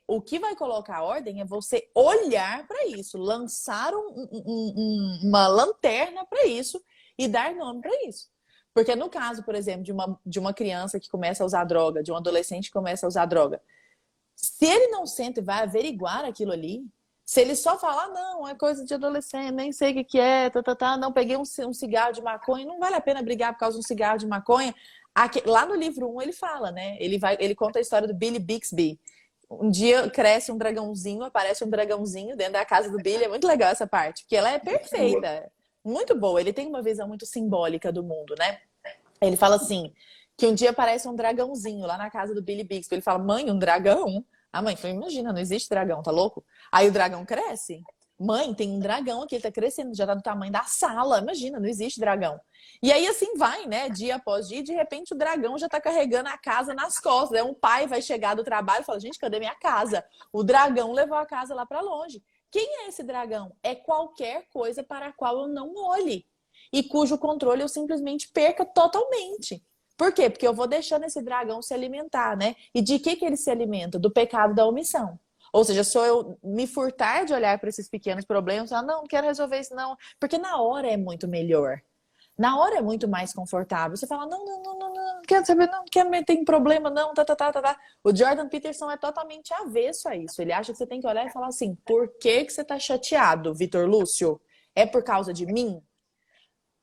o que vai colocar a ordem é você olhar para isso, lançar uma lanterna para isso e dar nome para isso. Porque no caso, por exemplo, de uma criança que começa a usar droga, de um adolescente que começa a usar droga, se ele não senta e vai averiguar aquilo ali, se ele só falar, não, é coisa de adolescente, nem sei o que é, não, peguei um cigarro de maconha, não vale a pena brigar por causa de um cigarro de maconha. Lá no livro 1 ele fala, né? Ele conta a história do Billy Bixby. Um dia cresce um dragãozinho, aparece um dragãozinho dentro da casa do Billy. É muito legal essa parte, porque ela é perfeita, muito boa. Ele tem uma visão muito simbólica do mundo, né? Ele fala assim, que um dia aparece um dragãozinho lá na casa do Billy Bixby. Ele fala, mãe, um dragão? A mãe falou, imagina, não existe dragão, tá louco? Aí o dragão cresce. Mãe, tem um dragão aqui, ele tá crescendo, já tá do tamanho da sala. Imagina, não existe dragão. E aí assim vai, né? Dia após dia, e de repente o dragão já tá carregando a casa nas costas. Aí um pai vai chegar do trabalho e fala, gente, cadê minha casa? O dragão levou a casa lá para longe. Quem é esse dragão? É qualquer coisa para a qual eu não olhe e cujo controle eu simplesmente perca totalmente. Por quê? Porque eu vou deixando esse dragão se alimentar, né? E de que ele se alimenta? Do pecado da omissão. Ou seja, sou eu me furtar de olhar para esses pequenos problemas e falar, não quero resolver isso não. Porque na hora é muito melhor. Na hora é muito mais confortável. Você fala, não quero saber, não quero meter em problema, não, tá. O Jordan Peterson é totalmente avesso a isso. Ele acha que você tem que olhar e falar assim, por que você tá chateado, Vitor Lúcio? É por causa de mim?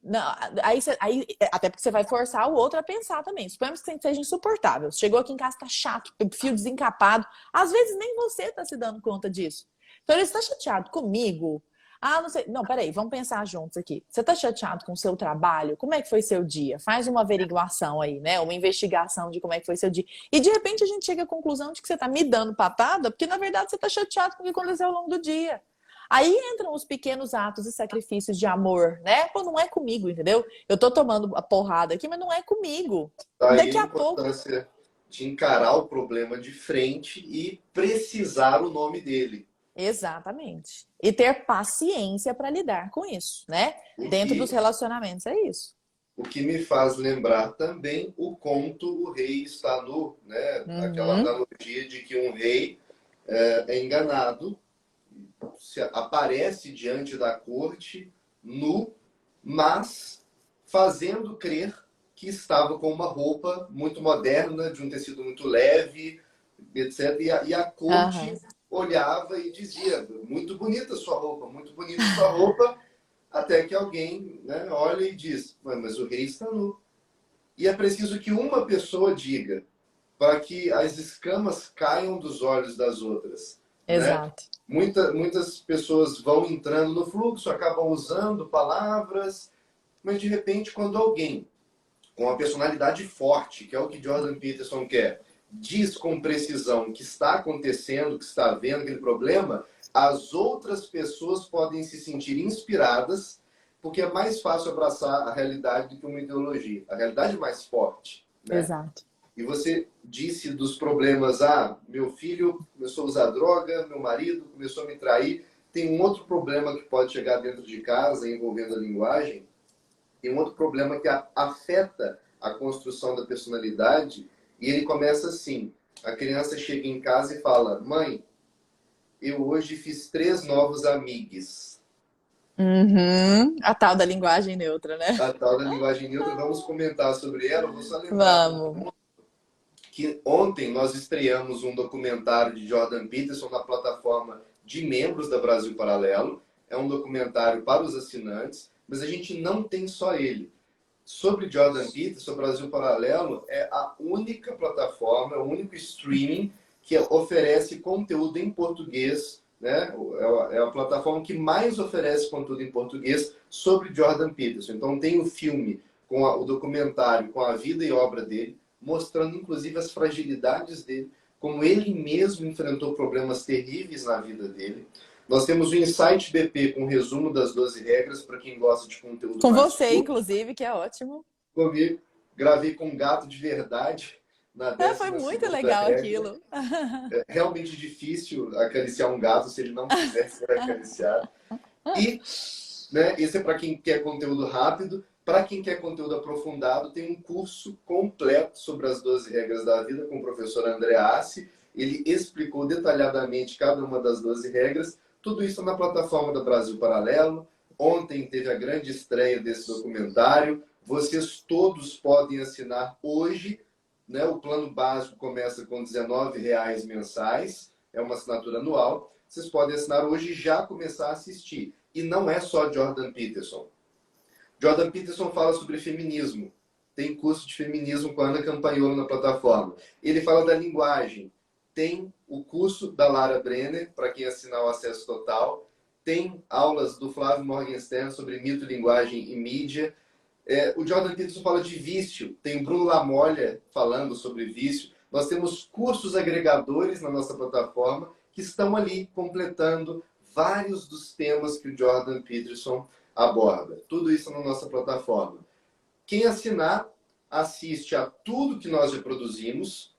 Não, aí, até porque você vai forçar o outro a pensar também. Suponhamos que seja insuportável. Chegou aqui em casa, tá chato, fio desencapado. Às vezes nem você tá se dando conta disso. Então ele está chateado comigo. Ah, não sei. Não, peraí, vamos pensar juntos aqui. Você tá chateado com o seu trabalho? Como é que foi seu dia? Faz uma averiguação aí, né? Uma investigação de como é que foi seu dia. E de repente a gente chega à conclusão de que você tá me dando patada, porque na verdade você tá chateado com o que aconteceu ao longo do dia. Aí entram os pequenos atos e sacrifícios de amor, né? Pô, não é comigo, entendeu? Eu tô tomando a porrada aqui, mas não é comigo. Daí Daqui a a pouco. importância de encarar o problema de frente e precisar o nome dele. Exatamente. E ter paciência para lidar com isso, né? O Dentro dos que, relacionamentos é isso. o que me faz lembrar também o conto O Rei Está Nu, né? Aquela Uhum. analogia de que um rei é enganado, aparece diante da corte nu, mas fazendo crer que estava com uma roupa muito moderna, de um tecido muito leve, etc. E a corte Aham. olhava e dizia, muito bonita sua roupa, muito bonita sua roupa, até que alguém, né, olha e diz, mas o rei está nu. E é preciso que uma pessoa diga, para que as escamas caiam dos olhos das outras, né? Exato. Muitas pessoas vão entrando no fluxo, acabam usando palavras, mas de repente, quando alguém com uma personalidade forte, que é o que Jordan Peterson quer, diz com precisão o que está acontecendo, o que está vendo aquele problema, as outras pessoas podem se sentir inspiradas, porque é mais fácil abraçar a realidade do que uma ideologia. A realidade é mais forte, né? Exato. E você disse dos problemas, meu filho começou a usar droga, meu marido começou a me trair. Tem um outro problema que pode chegar dentro de casa envolvendo a linguagem. Tem um outro problema que afeta a construção da personalidade. E ele começa assim, a criança chega em casa e fala, mãe, eu hoje fiz 3 novos amigos. Uhum. A tal da linguagem neutra, né? A tal da linguagem neutra, vamos comentar sobre ela. Eu vou só lembrar Vamos. que ontem nós estreamos um documentário de Jordan Peterson na plataforma de membros da Brasil Paralelo. É um documentário para os assinantes, mas a gente não tem só ele. Sobre Jordan Peterson, o Brasil Paralelo é a única plataforma, é o único streaming que oferece conteúdo em português, né? É a plataforma que mais oferece conteúdo em português sobre Jordan Peterson. Então tem o filme, o documentário com a vida e obra dele, mostrando inclusive as fragilidades dele, como ele mesmo enfrentou problemas terríveis na vida dele. Nós temos o Insight BP com resumo das 12 regras para quem gosta de conteúdo Com mais você, curto. inclusive, que é ótimo. Comigo, gravei com um gato de verdade na Foi muito 12ª legal regra. aquilo. É realmente difícil acariciar um gato, se ele não quiser ser acariciado. E, né, esse é para quem quer conteúdo rápido. Para quem quer conteúdo aprofundado, tem um curso completo sobre as 12 regras da vida com o professor André Assi. Ele explicou detalhadamente cada uma das 12 regras. Tudo isso na plataforma do Brasil Paralelo. Ontem teve a grande estreia desse documentário. Vocês todos podem assinar hoje, né? O plano básico começa com R$19 mensais. É uma assinatura anual. Vocês podem assinar hoje e já começar a assistir. E não é só Jordan Peterson. Jordan Peterson fala sobre feminismo. Tem curso de feminismo com a Ana Campagnolo na plataforma. Ele fala da linguagem. Tem o curso da Lara Brenner, para quem assinar o acesso total. Tem aulas do Flávio Morgenstern sobre mito, linguagem e mídia. O Jordan Peterson fala de vício. Tem Bruno Lamolla falando sobre vício. Nós temos cursos agregadores na nossa plataforma que estão ali completando vários dos temas que o Jordan Peterson aborda. Tudo isso na nossa plataforma. Quem assinar, assiste a tudo que nós já produzimos,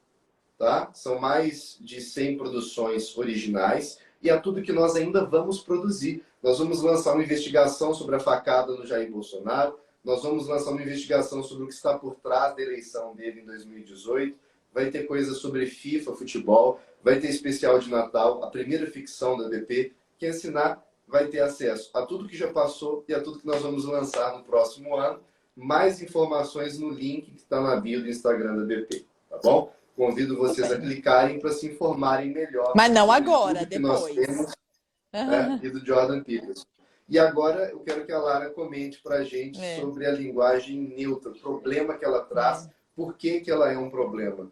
tá? São mais de 100 produções originais e a tudo que nós ainda vamos produzir. Nós vamos lançar uma investigação sobre a facada no Jair Bolsonaro, nós vamos lançar uma investigação sobre o que está por trás da eleição dele em 2018, vai ter coisa sobre FIFA, futebol, vai ter especial de Natal, a primeira ficção da BP. Quem assinar vai ter acesso a tudo que já passou e a tudo que nós vamos lançar no próximo ano. Mais informações no link que está na bio do Instagram da BP, tá bom? Convido vocês a clicarem para se informarem melhor. Mas não sobre agora, tudo que depois. nós temos, e do Jordan Peterson. E agora eu quero que a Lara comente para a gente sobre a linguagem neutra, o problema que ela traz, por que ela é um problema.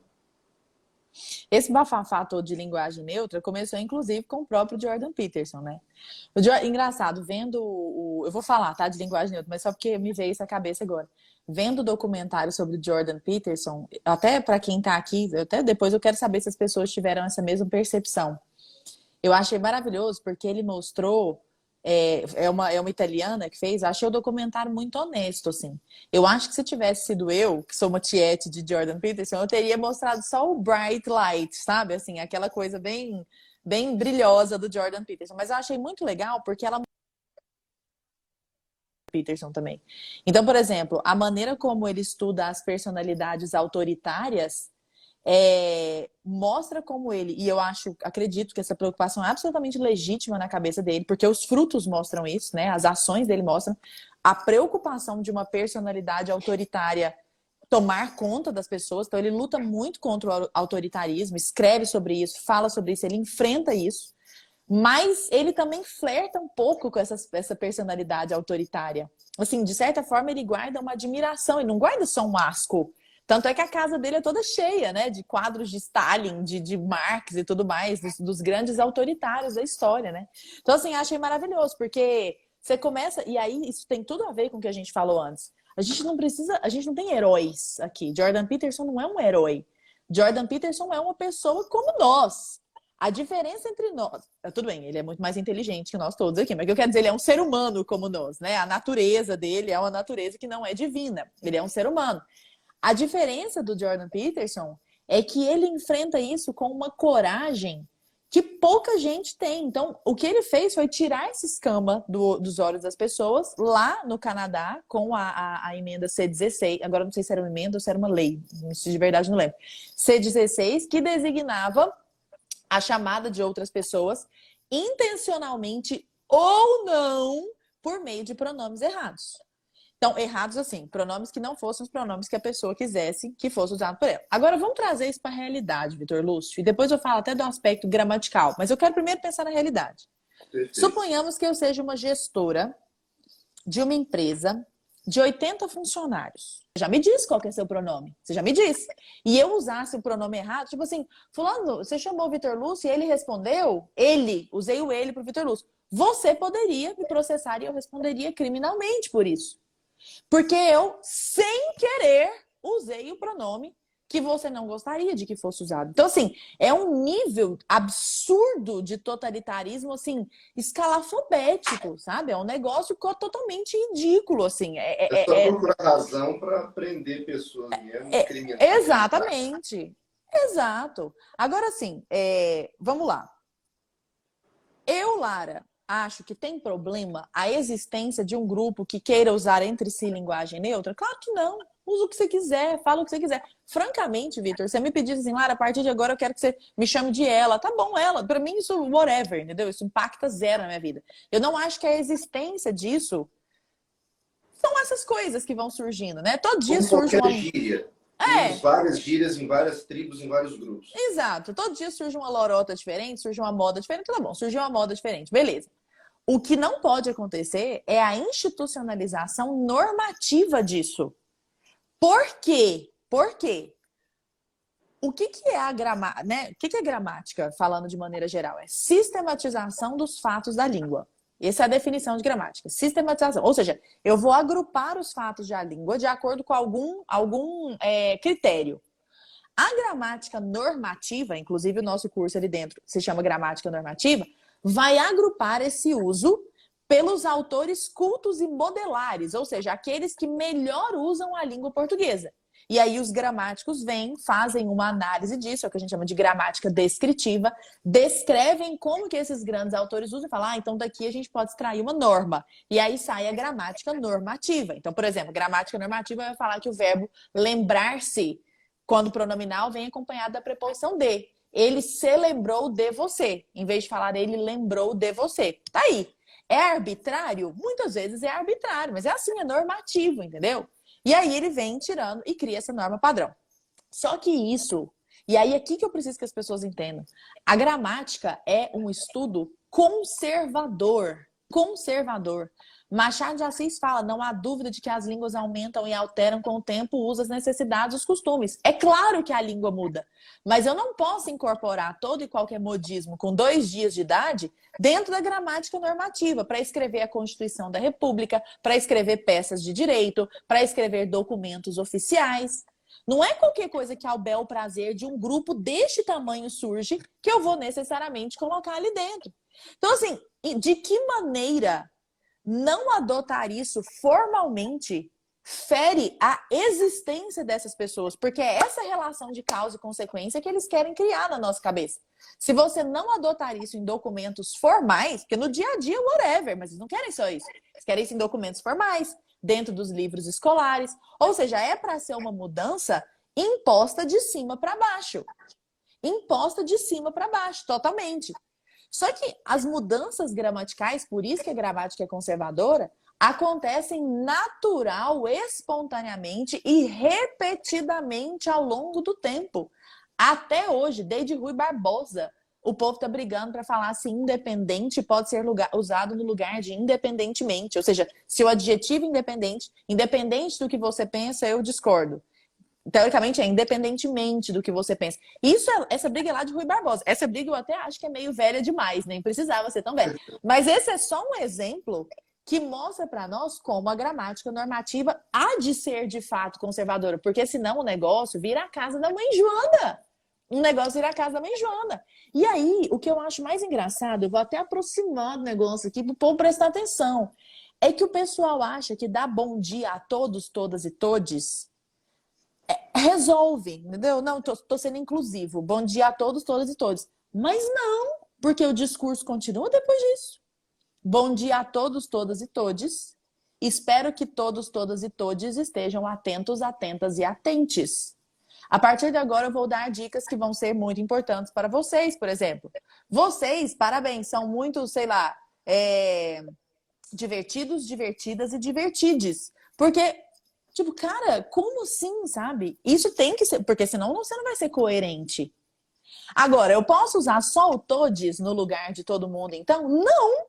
Esse bafafá todo de linguagem neutra começou, inclusive, com o próprio Jordan Peterson, né? Engraçado, vendo eu vou falar, tá, de linguagem neutra, mas só porque me veio isso à cabeça agora. Vendo o documentário sobre o Jordan Peterson, até para quem tá aqui, até depois eu quero saber se as pessoas tiveram essa mesma percepção. Eu achei maravilhoso porque ele mostrou é uma italiana que fez, achei o documentário muito honesto, assim. Eu acho que se tivesse sido eu, que sou uma tiete de Jordan Peterson, eu teria mostrado só o bright light, sabe? Assim, aquela coisa bem, bem brilhosa do Jordan Peterson. Mas eu achei muito legal porque ela Peterson também. Então, por exemplo, a maneira como ele estuda as personalidades autoritárias mostra como ele, e eu acredito que essa preocupação é absolutamente legítima na cabeça dele, porque os frutos mostram isso, né? As ações dele mostram a preocupação de uma personalidade autoritária tomar conta das pessoas. Então ele luta muito contra o autoritarismo, escreve sobre isso, fala sobre isso, ele enfrenta isso, mas ele também flerta um pouco com essa personalidade autoritária. Assim, de certa forma ele guarda uma admiração, ele não guarda só um asco. Tanto é que a casa dele é toda cheia, né, de quadros de Stalin, de Marx e tudo mais, dos grandes autoritários da história, né? Então, assim, achei maravilhoso, porque você começa... E aí, isso tem tudo a ver com o que a gente falou antes. A gente não tem heróis aqui. Jordan Peterson não é um herói. Jordan Peterson é uma pessoa como nós. A diferença entre nós... Tudo bem, ele é muito mais inteligente que nós todos aqui, mas o que eu quero dizer, ele é um ser humano como nós, né? A natureza dele é uma natureza que não é divina. Ele é um ser humano. A diferença do Jordan Peterson é que ele enfrenta isso com uma coragem que pouca gente tem. Então, o que ele fez foi tirar essa escama dos olhos das pessoas lá no Canadá com a emenda C16. Agora não sei se era uma emenda ou se era uma lei. De verdade não lembro. C16, que designava a chamada de outras pessoas intencionalmente ou não, por meio de pronomes errados. Então, errados assim, pronomes que não fossem os pronomes que a pessoa quisesse que fosse usado por ela. Agora, vamos trazer isso para a realidade, Vitor Lúcio, e depois eu falo até do aspecto gramatical, mas eu quero primeiro pensar na realidade. Perfeito. Suponhamos que eu seja uma gestora de uma empresa de 80 funcionários. Você já me disse qual que é seu pronome. Você já me disse. E eu usasse o pronome errado, tipo assim, fulano, você chamou o Vitor Lúcio e ele respondeu, usei o ele para o Vitor Lúcio. Você poderia me processar e eu responderia criminalmente por isso. Porque eu, sem querer, usei o pronome que você não gostaria de que fosse usado. Então, assim, é um nível absurdo de totalitarismo, assim, escalafobético, sabe? É um negócio totalmente ridículo, assim. É só procurar razão para prender pessoas mesmo, criminais. Exatamente. Exato. Agora, assim, vamos lá. Eu, Lara, acho que tem problema a existência de um grupo que queira usar entre si linguagem neutra? Claro que não. Usa o que você quiser, fala o que você quiser. Francamente, Vitor, você me pedisse assim, Lara, a partir de agora eu quero que você me chame de ela. Tá bom, ela. Pra mim, isso, whatever, entendeu? Isso impacta zero na minha vida. Eu não acho que a existência disso são essas coisas que vão surgindo, né? Todo dia Como surge qualquer uma... gíria. Temos várias gírias em várias tribos, em vários grupos. Exato. Todo dia surge uma lorota diferente, surge uma moda diferente. Tá bom, surgiu uma moda diferente. Beleza. O que não pode acontecer é a institucionalização normativa disso. Por quê? Por quê? O que é a gramática, né? O que é gramática, falando de maneira geral? É sistematização dos fatos da língua. Essa é a definição de gramática. Sistematização. Ou seja, eu vou agrupar os fatos da língua de acordo com algum critério. A gramática normativa, inclusive o nosso curso ali dentro se chama gramática normativa, vai agrupar esse uso pelos autores cultos e modelares, ou seja, aqueles que melhor usam a língua portuguesa. E aí os gramáticos vêm, fazem uma análise disso, é o que a gente chama de gramática descritiva, descrevem como que esses grandes autores usam e falam, então daqui a gente pode extrair uma norma. E aí sai a gramática normativa. Então, por exemplo, gramática normativa vai falar que o verbo lembrar-se, quando o pronominal vem acompanhado da preposição de. Ele se lembrou de você, em vez de falar ele lembrou de você. Tá aí. É arbitrário? Muitas vezes é arbitrário, mas é assim, é normativo, entendeu? E aí ele vem tirando e cria essa norma padrão. Só que isso, e aí aqui que eu preciso que as pessoas entendam, a gramática é um estudo conservador. Conservador. Machado de Assis fala, não há dúvida de que as línguas aumentam e alteram com o tempo o uso, as necessidades, os costumes. É claro que a língua muda, mas eu não posso incorporar todo e qualquer modismo com 2 dias de idade dentro da gramática normativa, para escrever a Constituição da República, para escrever peças de direito, para escrever documentos oficiais. Não é qualquer coisa que ao bel prazer de um grupo deste tamanho surge que eu vou necessariamente colocar ali dentro. Então, assim, de que maneira não adotar isso formalmente fere a existência dessas pessoas, porque é essa relação de causa e consequência que eles querem criar na nossa cabeça. Se você não adotar isso em documentos formais, porque no dia a dia, whatever, mas eles não querem só isso. Eles querem isso em documentos formais, dentro dos livros escolares. Ou seja, é para ser uma mudança imposta de cima para baixo. Imposta de cima para baixo, totalmente. Só que as mudanças gramaticais, por isso que a gramática é conservadora, acontecem natural, espontaneamente e repetidamente ao longo do tempo. Até hoje, desde Rui Barbosa, o povo está brigando para falar se independente pode ser usado no lugar de independentemente. Ou seja, se o adjetivo independente, independente do que você pensa, eu discordo. Teoricamente é independentemente do que você pensa. Essa briga é lá de Rui Barbosa. Essa briga eu até acho que é meio velha demais, nem precisava ser tão velha. Mas esse é só um exemplo que mostra para nós como a gramática normativa há de ser de fato conservadora, porque senão o negócio vira a casa da mãe Joana. Um negócio vira a casa da mãe Joana. E aí, o que eu acho mais engraçado, eu vou até aproximar do negócio aqui para o povo prestar atenção, é que o pessoal acha que dar bom dia a todos, todas e todes resolve, entendeu? Não, tô sendo inclusivo. Bom dia a todos, todas e todos. Mas não, porque o discurso continua depois disso. Bom dia a todos, todas e todes. Espero que todos, todas e todes estejam atentos, atentas e atentes. A partir de agora eu vou dar dicas que vão ser muito importantes para vocês, por exemplo. Vocês, parabéns, são muito, sei lá, divertidos, divertidas e divertides. Porque, tipo, cara, como assim, sabe? Isso tem que ser, porque senão você não vai ser coerente. Agora, eu posso usar só o todes no lugar de todo mundo, então? Não!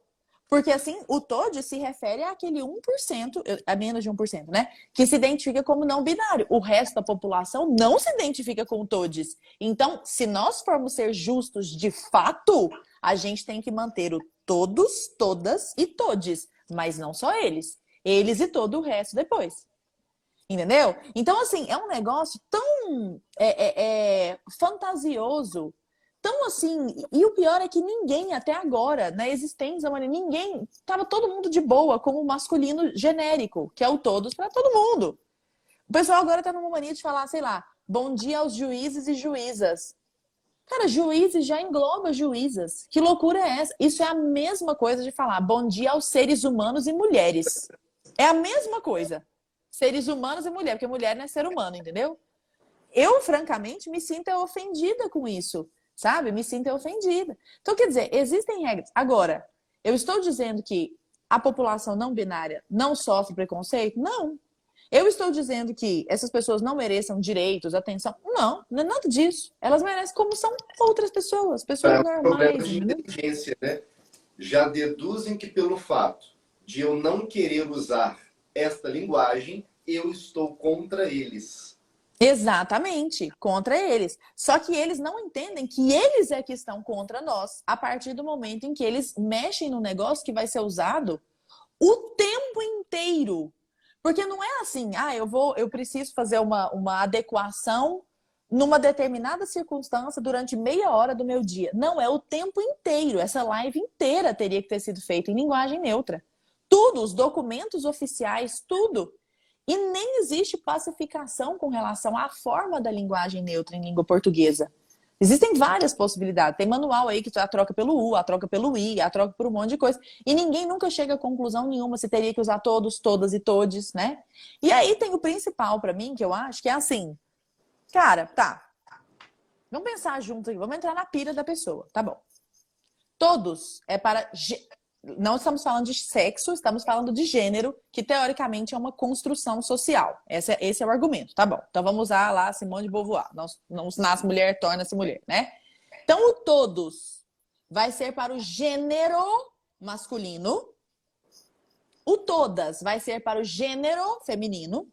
Porque assim, o todes se refere àquele 1%, a menos de 1%, né? Que se identifica como não binário. O resto da população não se identifica com o todes. Então, se nós formos ser justos de fato, a gente tem que manter o todos, todas e todes. Mas não só eles. Eles e todo o resto depois. Entendeu? Então, assim, é um negócio tão fantasioso, tão assim. E o pior é que ninguém, até agora, na existência, ninguém. Tava todo mundo de boa com o masculino genérico, que é o todos para todo mundo. O pessoal agora tá numa mania de falar, sei lá, bom dia aos juízes e juízas. Cara, juízes já engloba juízas. Que loucura é essa? Isso é a mesma coisa de falar bom dia aos seres humanos e mulheres. É a mesma coisa. Seres humanos e mulher, porque mulher não é ser humano, entendeu? Eu, francamente, me sinto ofendida com isso, sabe? Me sinto ofendida. Então, quer dizer, existem regras. Agora, eu estou dizendo que a população não binária não sofre preconceito? Não. Eu estou dizendo que essas pessoas não mereçam direitos, atenção? Não, não é nada disso. Elas merecem como são outras pessoas, pessoas É um problema normais, de entendeu? inteligência, né? Já deduzem que pelo fato de eu não querer usar esta linguagem, eu estou contra eles. Exatamente, contra eles. Só que eles não entendem que eles é que estão contra nós a partir do momento em que eles mexem no negócio que vai ser usado o tempo inteiro. Porque não é assim, eu preciso fazer uma adequação numa determinada circunstância durante meia hora do meu dia. Não, é o tempo inteiro. Essa live inteira teria que ter sido feita em linguagem neutra. Tudo, os documentos oficiais, tudo. E nem existe pacificação com relação à forma da linguagem neutra em língua portuguesa. Existem várias possibilidades. Tem manual aí que a troca pelo U, a troca pelo I, a troca por um monte de coisa. E ninguém nunca chega a conclusão nenhuma se teria que usar todos, todas e todes, né? E aí tem o principal para mim, que eu acho, que é assim. Cara, tá. Vamos pensar juntos aqui. Vamos entrar na pira da pessoa. Tá bom. Todos é para... Não estamos falando de sexo, estamos falando de gênero, que teoricamente é uma construção social. Esse é o argumento, tá bom. Então vamos usar lá Simone de Beauvoir. Não nasce mulher, torna-se mulher, né? Então o todos vai ser para o gênero masculino. O todas vai ser para o gênero feminino.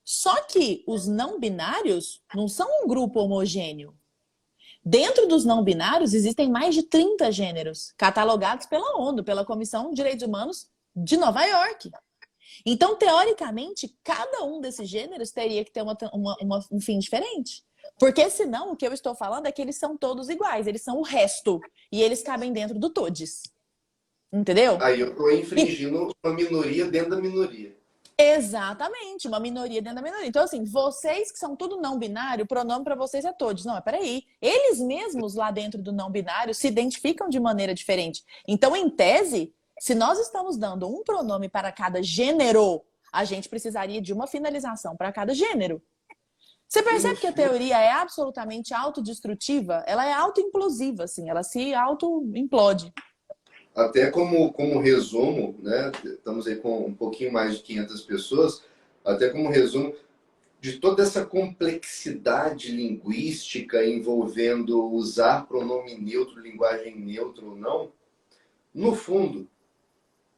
Só que os não binários não são um grupo homogêneo. Dentro dos não binários, existem mais de 30 gêneros, catalogados pela ONU, pela Comissão de Direitos Humanos de Nova York. Então, teoricamente, cada um desses gêneros teria que ter um fim diferente. Porque senão, o que eu estou falando é que eles são todos iguais, eles são o resto. E eles cabem dentro do todes. Entendeu? Aí eu estou infringindo uma minoria dentro da minoria. Exatamente, uma minoria dentro da minoria. Então, assim, vocês que são tudo não binário, o pronome para vocês é todos. Não, peraí. Eles mesmos lá dentro do não binário se identificam de maneira diferente. Então, em tese, se nós estamos dando um pronome para cada gênero, a gente precisaria de uma finalização para cada gênero. Você percebe que a teoria é absolutamente autodestrutiva? Ela é autoimplosiva, assim, ela se auto-implode. Até como resumo, né? Estamos aí com um pouquinho mais de 500 pessoas, até como resumo de toda essa complexidade linguística envolvendo usar pronome neutro, linguagem neutra ou não, no fundo,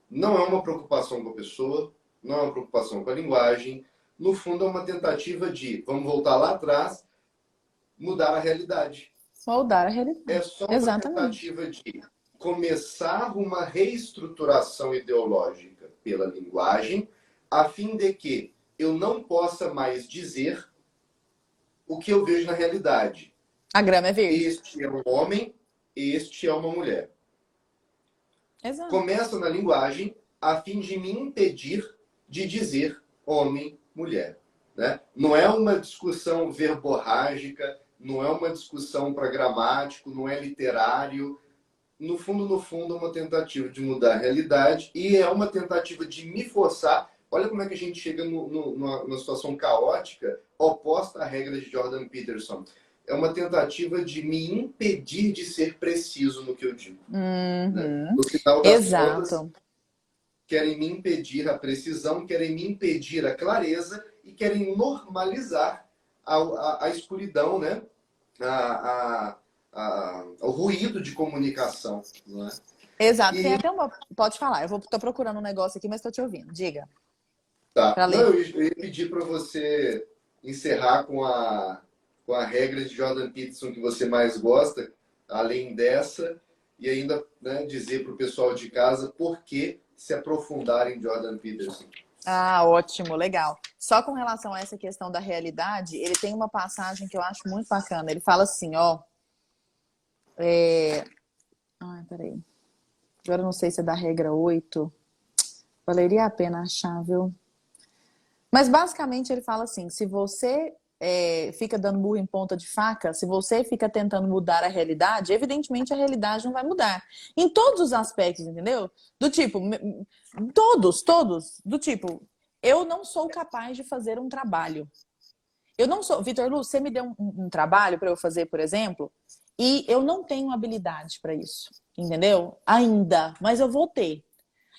não é uma preocupação com a pessoa, não é uma preocupação com a linguagem, no fundo é uma tentativa de, vamos voltar lá atrás, mudar a realidade. Moldar a realidade. É só uma Exatamente. tentativa de começar uma reestruturação ideológica pela linguagem, a fim de que eu não possa mais dizer o que eu vejo na realidade. A grama é verde. Este é um homem, este é uma mulher. Exato. Começa na linguagem a fim de me impedir de dizer homem, mulher. Né? Não é uma discussão verborrágica, não é uma discussão para gramático, não é literário. No fundo, é uma tentativa de mudar a realidade e é uma tentativa de me forçar. Olha como é que a gente chega numa situação caótica oposta à regra de Jordan Peterson. É uma tentativa de me impedir de ser preciso no que eu digo. Né? No final das contas, Exato. querem me impedir a precisão, querem me impedir a clareza e querem normalizar a escuridão, né? O ruído de comunicação. Não é? Exato. Tem E, até uma. Pode falar, tô procurando um negócio aqui, mas tô te ouvindo. Diga. tá. Para Não, ler. eu ia pedir para você encerrar com a regra de Jordan Peterson que você mais gosta, além dessa, e ainda, né, dizer para o pessoal de casa por que se aprofundar em Jordan Peterson. Ah, ótimo, legal. Só com relação a essa questão da realidade, ele tem uma passagem que eu acho muito bacana. Ele fala assim, ó. Ai, peraí. Agora eu não sei se é da regra 8. Valeria a pena achar, viu? Mas basicamente ele fala assim: se você fica dando murro em ponta de faca, se você fica tentando mudar a realidade, evidentemente a realidade não vai mudar. Em todos os aspectos, entendeu? Do tipo, todos. Do tipo, eu não sou capaz de fazer um trabalho. Eu não sou. Vitor Lu, você me deu um trabalho para eu fazer, por exemplo, e eu não tenho habilidade para isso, entendeu? Ainda, mas eu vou ter.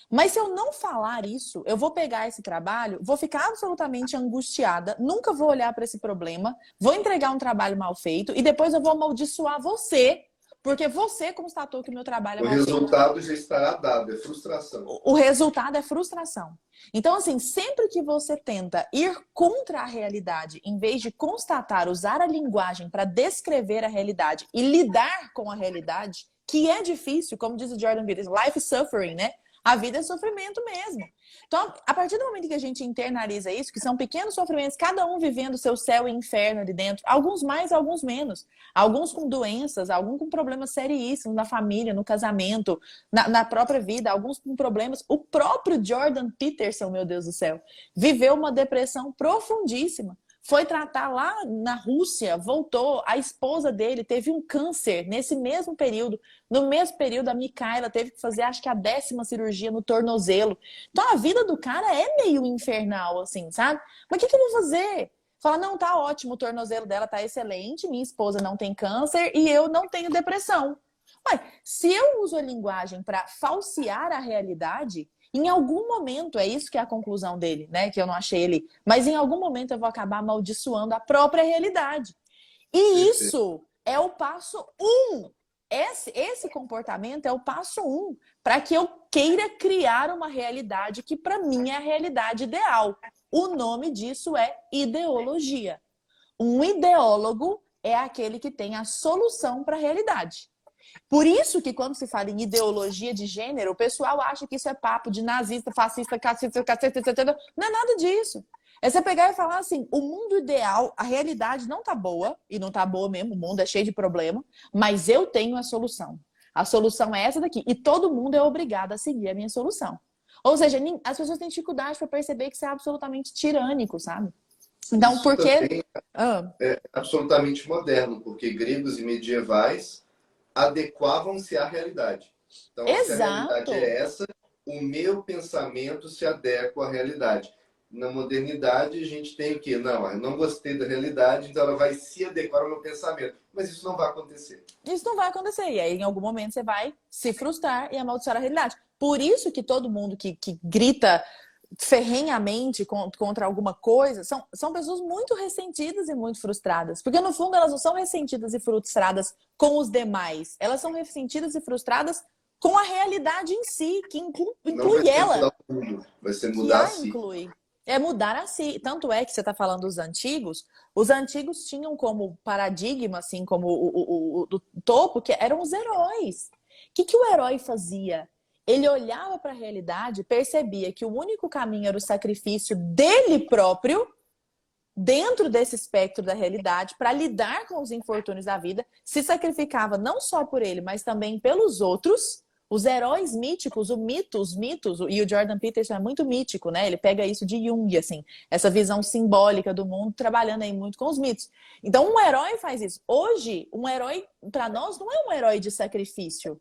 Mas se eu não falar isso, eu vou pegar esse trabalho, vou ficar absolutamente angustiada, nunca vou olhar para esse problema, vou entregar um trabalho mal feito e depois eu vou amaldiçoar você, porque você constatou que o meu trabalho é O mal feito. resultado já estará dado, é frustração. O resultado é frustração. Então, assim, sempre que você tenta ir contra a realidade, em vez de constatar, usar a linguagem para descrever a realidade e lidar com a realidade, que é difícil, como diz o Jordan Peterson, life suffering, né? A vida é sofrimento mesmo. Então, a partir do momento que a gente internaliza isso, que são pequenos sofrimentos, cada um vivendo seu céu e inferno ali dentro, alguns mais, alguns menos. Alguns com doenças, alguns com problemas seríssimos na família, no casamento, na própria vida, alguns com problemas. O próprio Jordan Peterson, meu Deus do céu, viveu uma depressão profundíssima. Foi tratar lá na Rússia, voltou, a esposa dele teve um câncer nesse mesmo período. No mesmo período, a Micaela teve que fazer, acho que a 10ª cirurgia no tornozelo. Então, a vida do cara é meio infernal, assim, sabe? Mas o que eu vou fazer? Fala, não, tá ótimo, o tornozelo dela tá excelente, minha esposa não tem câncer e eu não tenho depressão. Ué, se eu uso a linguagem para falsear a realidade, em algum momento, é isso que é a conclusão dele, né? Que eu não achei ele, mas em algum momento eu vou acabar amaldiçoando a própria realidade. E isso é o passo 1. Esse comportamento é o passo 1 para que eu queira criar uma realidade que para mim é a realidade ideal. O nome disso é ideologia. Um ideólogo é aquele que tem a solução para a realidade. Por isso que quando se fala em ideologia de gênero, o pessoal acha que isso é papo de nazista, fascista, cacista, etc. Não é nada disso. É você pegar e falar assim, o mundo ideal, a realidade não tá boa, e não tá boa mesmo, o mundo é cheio de problema, mas eu tenho a solução. A solução é essa daqui. E todo mundo é obrigado a seguir a minha solução. Ou seja, as pessoas têm dificuldade para perceber que isso é absolutamente tirânico, sabe? Então, Isso por quê? também é absolutamente moderno, porque gregos e medievais adequavam-se à realidade. Então, se a realidade Exato. é essa, o meu pensamento se adequa à realidade. Na modernidade, a gente tem o quê? Não, eu não gostei da realidade, então ela vai se adequar ao meu pensamento. Mas isso não vai acontecer. Isso não vai acontecer. E aí, em algum momento, você vai se frustrar e amaldiçoar a realidade. Por isso que todo mundo que grita ferrenhamente contra alguma coisa são pessoas muito ressentidas e muito frustradas. Porque, no fundo, elas não são ressentidas e frustradas com os demais. Elas são ressentidas e frustradas com a realidade em si, que Não vai inclui ser ela. mudar o mundo, vai ser Que mudar a a si. inclui. É mudar a si. Tanto é que você está falando dos antigos, os antigos tinham como paradigma, assim, como o topo, que eram os heróis. O que o herói fazia? Ele olhava para a realidade, percebia que o único caminho era o sacrifício dele próprio, dentro desse espectro da realidade, para lidar com os infortúnios da vida, se sacrificava não só por ele, mas também pelos outros. Os heróis míticos, os mitos, e o Jordan Peterson é muito mítico, né? Ele pega isso de Jung, assim, essa visão simbólica do mundo, trabalhando aí muito com os mitos. Então, um herói faz isso. Hoje, um herói, para nós, não é um herói de sacrifício.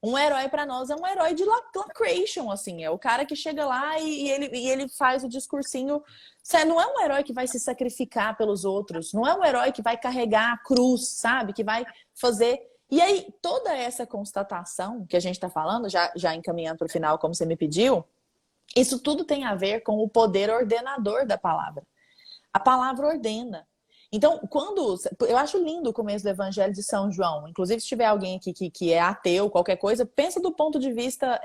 Um herói para nós é um herói de lacration, assim. É o cara que chega lá e ele faz o discursinho. Você não é um herói que vai se sacrificar pelos outros. Não é um herói que vai carregar a cruz, sabe? Que vai fazer... E aí, toda essa constatação que a gente está falando, já encaminhando para o final, como você me pediu, isso tudo tem a ver com o poder ordenador da palavra. A palavra ordena. Então, eu acho lindo o começo do Evangelho de São João. Inclusive, se tiver alguém aqui que é ateu, qualquer coisa, pensa do ponto de vista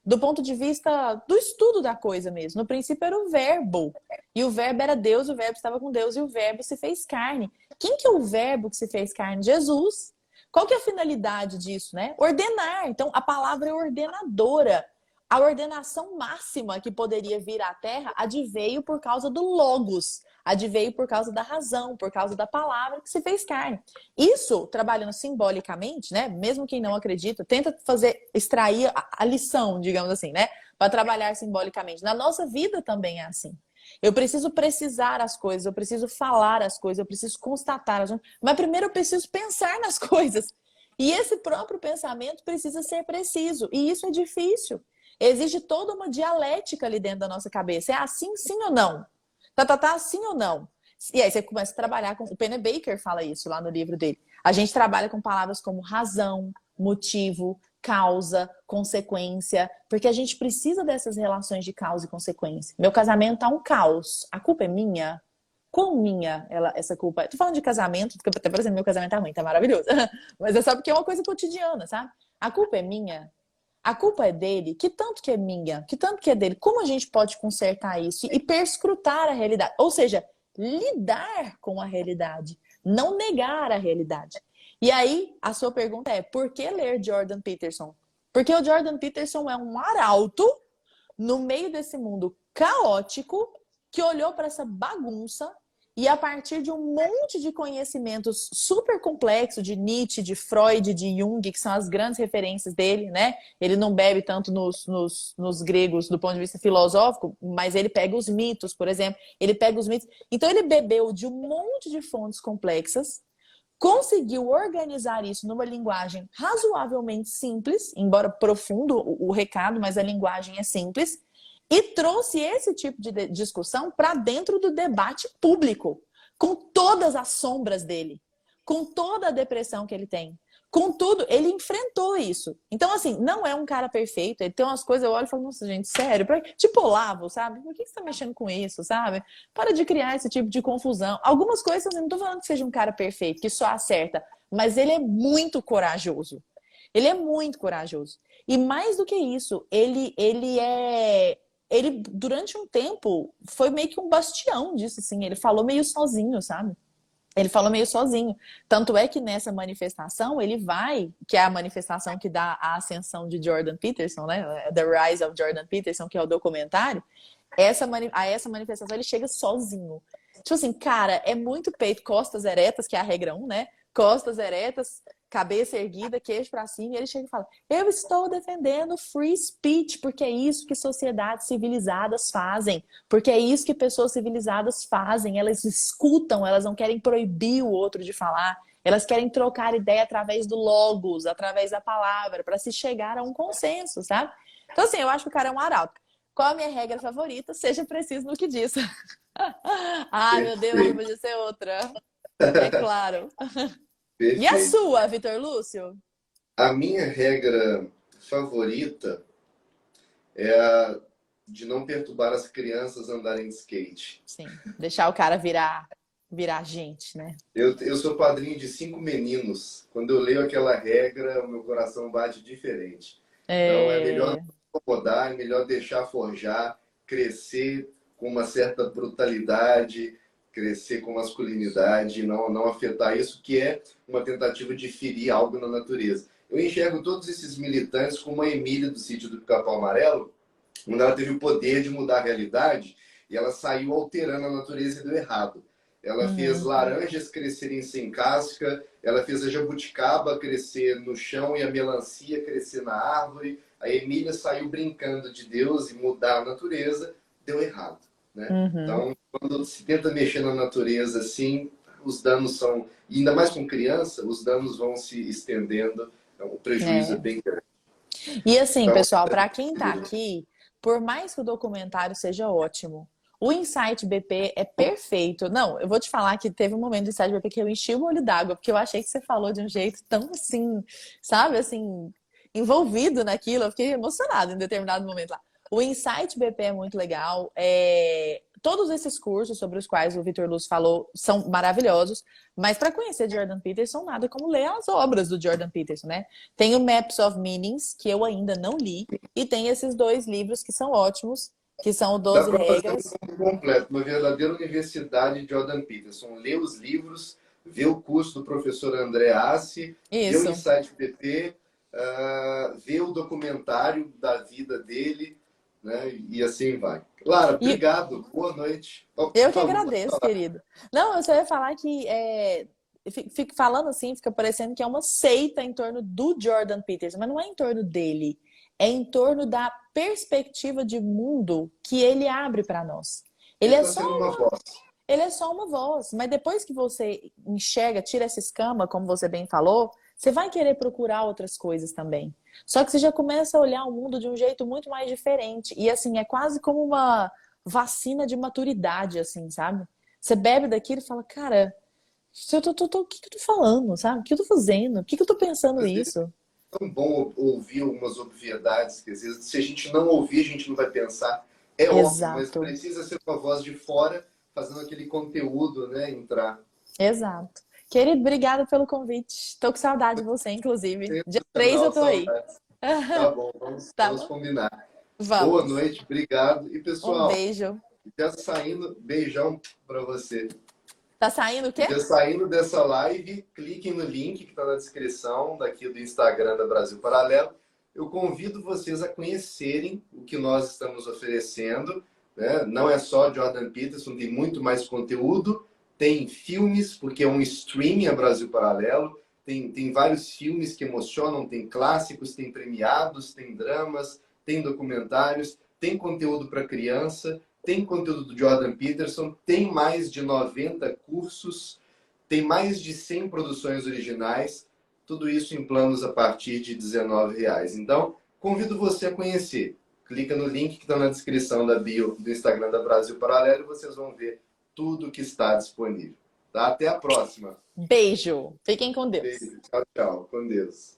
do ponto de vista do estudo da coisa mesmo. No princípio era o verbo. E o verbo era Deus, o verbo estava com Deus, e o verbo se fez carne. Quem que é o verbo que se fez carne? Jesus. Qual que é a finalidade disso, né? Ordenar. Então, a palavra é ordenadora. A ordenação máxima que poderia vir à Terra adveio por causa do Logos, adveio por causa da razão, por causa da palavra que se fez carne. Isso, trabalhando simbolicamente, né? Mesmo quem não acredita, tenta extrair a lição, digamos assim, né? Para trabalhar simbolicamente. Na nossa vida também é assim. Eu preciso precisar as coisas, eu preciso falar as coisas, eu preciso constatar as coisas, mas primeiro eu preciso pensar nas coisas. E esse próprio pensamento precisa ser preciso, e isso é difícil. Existe toda uma dialética ali dentro da nossa cabeça. É assim, sim ou não? Assim ou não? E aí você começa a trabalhar com... O Pennebaker fala isso lá no livro dele. A gente trabalha com palavras como razão, motivo, causa, consequência, porque a gente precisa dessas relações de causa e consequência. Meu casamento tá um caos. A culpa é minha? Quão minha essa culpa? Tô falando de casamento, porque até parecendo meu casamento tá ruim, tá maravilhoso. Mas é só porque é uma coisa cotidiana, sabe? A culpa é minha? A culpa é dele? Que tanto que é minha? Que tanto que é dele? Como a gente pode consertar isso e perscrutar a realidade? Ou seja, lidar com a realidade, não negar a realidade. E aí, a sua pergunta é, por que ler Jordan Peterson? Porque o Jordan Peterson é um arauto no meio desse mundo caótico que olhou para essa bagunça e a partir de um monte de conhecimentos super complexos de Nietzsche, de Freud, de Jung, que são as grandes referências dele, né? Ele não bebe tanto nos gregos do ponto de vista filosófico, mas ele pega os mitos, por exemplo. Ele pega os mitos. Então ele bebeu de um monte de fontes complexas, conseguiu organizar isso numa linguagem razoavelmente simples, embora profundo o recado, mas a linguagem é simples, e trouxe esse tipo de discussão para dentro do debate público, com todas as sombras dele, com toda a depressão que ele tem. Contudo, ele enfrentou isso. Então, assim, não é um cara perfeito. Ele tem umas coisas, eu olho e falo, nossa, gente, sério? Tipo Olavo, sabe? Por que você tá mexendo com isso, sabe? Para de criar esse tipo de confusão. Algumas coisas, eu não tô falando que seja um cara perfeito, que só acerta, mas ele é muito corajoso. Ele é muito corajoso. E mais do que isso, ele, durante um tempo, foi meio que um bastião disso, assim. Ele falou meio sozinho, sabe? Ele falou meio sozinho. Tanto é que nessa manifestação, ele vai, que é a manifestação que dá a ascensão de Jordan Peterson, né? The Rise of Jordan Peterson, que é o documentário. A essa manifestação ele chega sozinho. Tipo assim, cara, é muito peito, costas eretas, que é a regra 1, né? Costas eretas, cabeça erguida, queixo pra cima, e ele chega e fala: eu estou defendendo free speech, porque é isso que sociedades civilizadas fazem, porque é isso que pessoas civilizadas fazem, elas escutam, elas não querem proibir o outro de falar, elas querem trocar ideia através do logos, através da palavra, para se chegar a um consenso, sabe? Então, assim, eu acho que o cara é um arauto. Qual a minha regra favorita? Seja preciso no que diz. Ai, meu Deus, não podia ser outra. É claro. E a Perfeito. sua, Vitor Lúcio? A minha regra favorita é a de não perturbar as crianças andarem de skate. Sim, deixar o cara virar gente, né? Eu sou padrinho de 5 meninos. Quando eu leio aquela regra, o meu coração bate diferente. Então é melhor É... não incomodar, é melhor deixar forjar, crescer com uma certa brutalidade, crescer com masculinidade, não afetar isso, que é uma tentativa de ferir algo na natureza. Eu enxergo todos esses militantes como a Emília do Sítio do Pica-Pau Amarelo, quando ela teve o poder de mudar a realidade e ela saiu alterando a natureza e deu errado. Ela fez Uhum. laranjas crescerem sem casca, ela fez a jabuticaba crescer no chão e a melancia crescer na árvore. A Emília saiu brincando de Deus e mudar a natureza, deu errado, né? Uhum. Então, quando se tenta mexer na natureza assim, os danos são, e ainda mais com criança, os danos vão se estendendo Então, o prejuízo é É. bem grande. E assim, Então, pessoal, para quem tá aqui, por mais que o documentário seja ótimo, o Insight BP é perfeito. Não, eu vou te falar que teve um momento do Insight BP que eu enchi o olho d'água, porque eu achei que você falou de um jeito tão assim, sabe, assim, envolvido naquilo. Eu fiquei emocionada em determinado momento lá. O Insight BP é muito legal. Todos esses cursos sobre os quais o Vitor Luz falou são maravilhosos, mas para conhecer Jordan Peterson, nada como ler as obras do Jordan Peterson, né? Tem o Maps of Meanings, que eu ainda não li, e tem esses dois livros que são ótimos, que são o dá 12 para fazer um Regras. combo completo, uma verdadeira universidade de Jordan Peterson. Ler os livros, ver o curso do professor André Assi, ver o Isso. Insight PT, ver o documentário da vida dele, né? E assim vai. Lara, E obrigado. Boa noite. Oh, por eu que favor, pode agradeço, falar. querido. Não, eu só ia falar que fico falando assim, fica parecendo que é uma seita em torno do Jordan Peterson, mas não é em torno dele, é em torno da perspectiva de mundo que ele abre para nós. Ele Ele é está só sendo uma voz. Ele é só uma voz, mas depois que você enxerga, tira essa escama, como você bem falou, você vai querer procurar outras coisas também. Só que você já começa a olhar o mundo de um jeito muito mais diferente. E assim, é quase como uma vacina de maturidade, assim, sabe? Você bebe daquilo e fala, cara, o que que eu tô falando, sabe? O que eu tô fazendo? Por que que eu tô pensando isso? É tão bom ouvir algumas obviedades que às vezes, se a gente não ouvir, a gente não vai pensar. É óbvio, mas Exato, precisa ser uma voz de fora fazendo aquele conteúdo, né, entrar. exato. Querido, obrigada pelo convite. Tô com saudade de você, inclusive. Dia 3 eu Sensacional, tô aí. saudades. Tá bom, vamos, Tá vamos bom? combinar. Boa Vamos. noite, obrigado. E Um pessoal, beijo. já saindo, beijão para você. Tá saindo o quê? Já saindo dessa live, cliquem no link que está na descrição daqui do Instagram da Brasil Paralelo. Eu convido vocês a conhecerem o que nós estamos oferecendo, né? Não é só Jordan Peterson, tem muito mais conteúdo. Tem filmes, porque é um streaming a Brasil Paralelo. Tem vários filmes que emocionam, tem clássicos, tem premiados, tem dramas, tem documentários, tem conteúdo para criança, tem conteúdo do Jordan Peterson, tem mais de 90 cursos, tem mais de 100 produções originais, tudo isso em planos a partir de R$ 19. Então, convido você a conhecer. Clica no link que está na descrição da bio do Instagram da Brasil Paralelo e vocês vão ver tudo que está disponível. Tá? Até a próxima. Beijo. Fiquem com Deus. Beijo. Tchau, tchau. Com Deus.